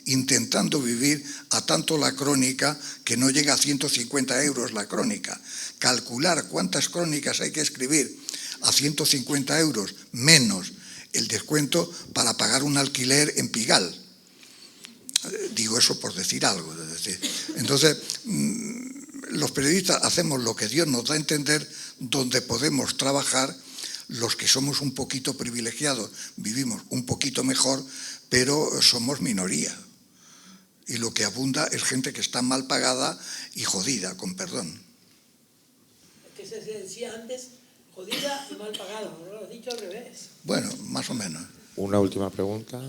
intentando vivir a tanto la crónica que no llega a 150 euros la crónica. Calcular cuántas crónicas hay que escribir a 150 euros menos el descuento para pagar un alquiler en Pigal. Digo eso por decir algo. Entonces, los periodistas hacemos lo que Dios nos da a entender, donde podemos trabajar. Los que somos un poquito privilegiados vivimos un poquito mejor, pero somos minoría. Y lo que abunda es gente que está mal pagada y jodida, con perdón. Que se decía antes, jodida y mal pagada, ¿no? Lo has dicho al revés. Bueno, más o menos. Una última pregunta.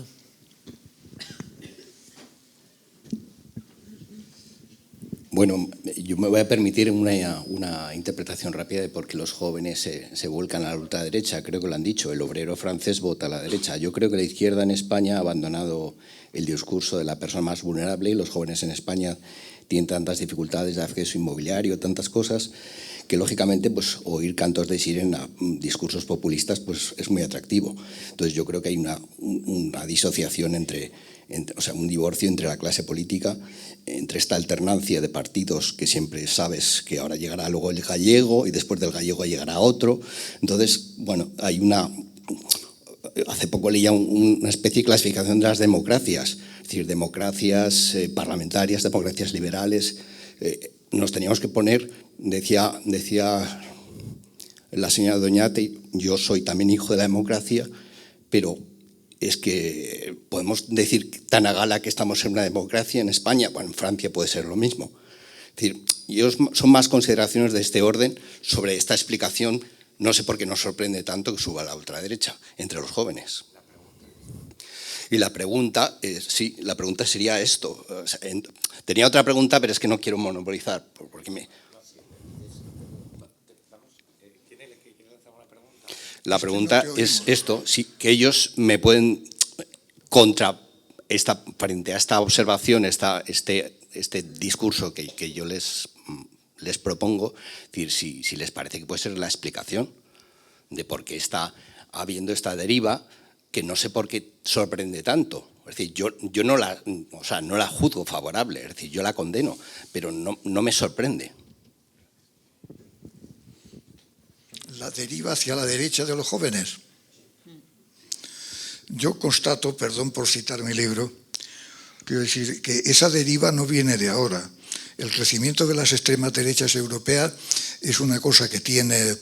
Bueno, yo me voy a permitir una interpretación rápida de por qué los jóvenes se vuelcan a la ultraderecha. Creo que lo han dicho, el obrero francés vota a la derecha. Yo creo que la izquierda en España ha abandonado el discurso de la persona más vulnerable y los jóvenes en España tienen tantas dificultades de acceso inmobiliario, tantas cosas, que lógicamente pues, oír cantos de sirena, discursos populistas, pues es muy atractivo. Entonces yo creo que hay una disociación o sea, un divorcio entre la clase política, entre esta alternancia de partidos que siempre sabes que ahora llegará luego el gallego y después del gallego llegará otro. Entonces, bueno, hay hace poco leía una especie de clasificación de las democracias. Es decir, democracias parlamentarias, democracias liberales. Nos teníamos que poner, decía la señora Doñate, yo soy también hijo de la democracia, pero es que podemos decir tan a gala que estamos en una democracia en España, bueno, en Francia puede ser lo mismo. Es decir, son más consideraciones de este orden sobre esta explicación. No sé por qué nos sorprende tanto que suba la ultraderecha entre los jóvenes. Y la pregunta, sí, la pregunta sería esto. O sea, tenía otra pregunta, pero es que no quiero monopolizar. Porque la pregunta es esto, sí, que ellos me pueden, frente a esta observación, este discurso que yo les propongo, decir, si les parece que puede ser la explicación de por qué está habiendo esta deriva, que no sé por qué sorprende tanto. Es decir, yo no la juzgo favorable, es decir, yo la condeno, pero no me sorprende. La deriva hacia la derecha de los jóvenes. Yo constato, perdón por citar mi libro, quiero decir que esa deriva no viene de ahora. El crecimiento de las extremas derechas europeas es una cosa que tiene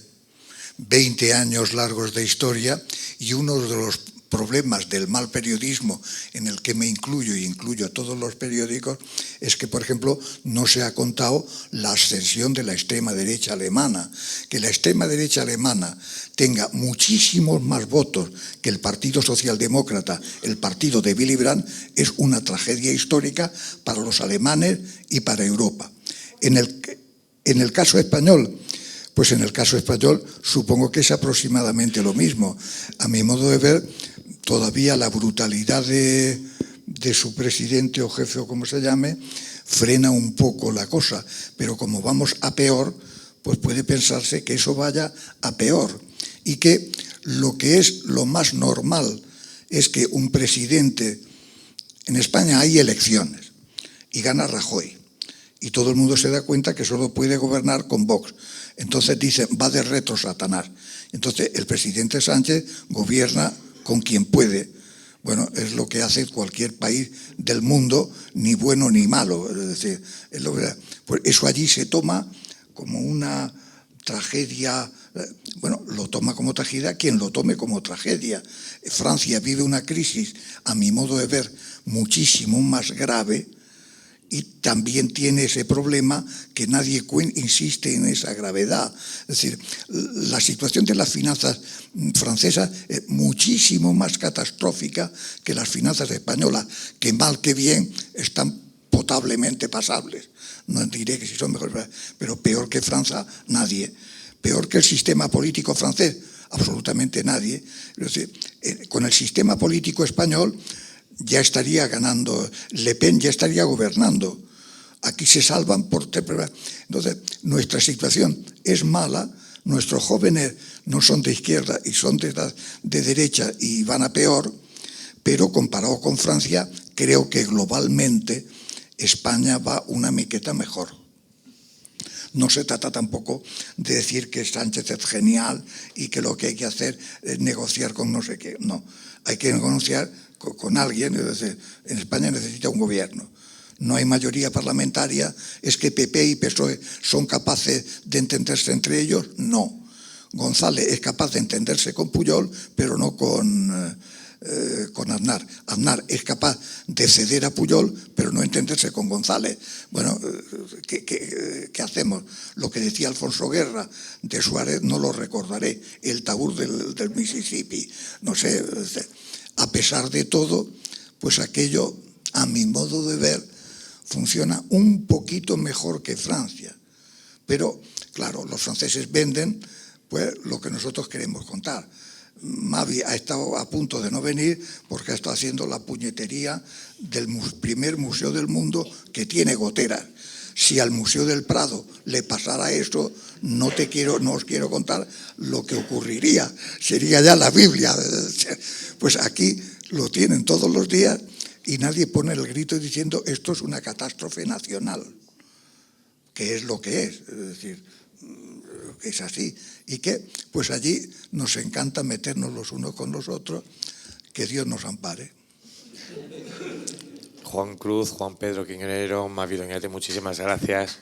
20 años largos de historia, y uno de los problemas del mal periodismo, en el que me incluyo y incluyo a todos los periódicos, es que, por ejemplo, no se ha contado la ascensión de la extrema derecha alemana. Que la extrema derecha alemana tenga muchísimos más votos que el Partido Socialdemócrata, el partido de Willy Brandt, es una tragedia histórica para los alemanes y para Europa. En el caso español, pues en el caso español supongo que es aproximadamente lo mismo. A mi modo de ver, todavía la brutalidad de su presidente o jefe o como se llame frena un poco la cosa, pero como vamos a peor, pues puede pensarse que eso vaya a peor, y que lo que es lo más normal es que un presidente, en España hay elecciones y gana Rajoy, y todo el mundo se da cuenta que solo puede gobernar con Vox. Entonces dicen, va de retro Satanás. Entonces el presidente Sánchez gobierna con quien puede. Bueno, es lo que hace cualquier país del mundo, ni bueno ni malo. Es decir, pues eso allí se toma como una tragedia. Bueno, lo toma como tragedia quien lo tome como tragedia. Francia vive una crisis, a mi modo de ver, muchísimo más grave, y también tiene ese problema que nadie insiste en esa gravedad. Es decir, la situación de las finanzas francesas es muchísimo más catastrófica que las finanzas españolas, que mal que bien están potablemente pasables. No diré que si son mejores, pero peor que Francia, nadie. Peor que el sistema político francés, absolutamente nadie. Es decir, con el sistema político español ya estaría ganando, Le Pen ya estaría gobernando. Aquí se salvan por... Entonces, nuestra situación es mala, nuestros jóvenes no son de izquierda y son de derecha y van a peor, pero comparado con Francia, creo que globalmente España va una miqueta mejor. No se trata tampoco de decir que Sánchez es genial y que lo que hay que hacer es negociar con no sé qué. No, hay que negociar con alguien. Es decir, en España necesita un gobierno. No hay mayoría parlamentaria. ¿Es que PP y PSOE son capaces de entenderse entre ellos? No. González es capaz de entenderse con Pujol, pero no con Aznar. Aznar es capaz de ceder a Pujol, pero no entenderse con González. Bueno, ¿qué hacemos? Lo que decía Alfonso Guerra de Suárez no lo recordaré. El tabú del Mississippi. No sé, a pesar de todo, pues aquello, a mi modo de ver, funciona un poquito mejor que Francia. Pero, claro, los franceses venden pues lo que nosotros queremos contar. Mavi ha estado a punto de no venir porque ha estado haciendo la puñetería del primer museo del mundo que tiene goteras. Si al Museo del Prado le pasara eso, no os quiero contar lo que ocurriría. Sería ya la Biblia. Pues aquí lo tienen todos los días y nadie pone el grito diciendo esto es una catástrofe nacional, que es lo que es decir, es así. Y que pues allí nos encanta meternos los unos con los otros, que Dios nos ampare. Juan Cruz, Juan Pedro Quiñonero, Mavi Doñate, muchísimas gracias.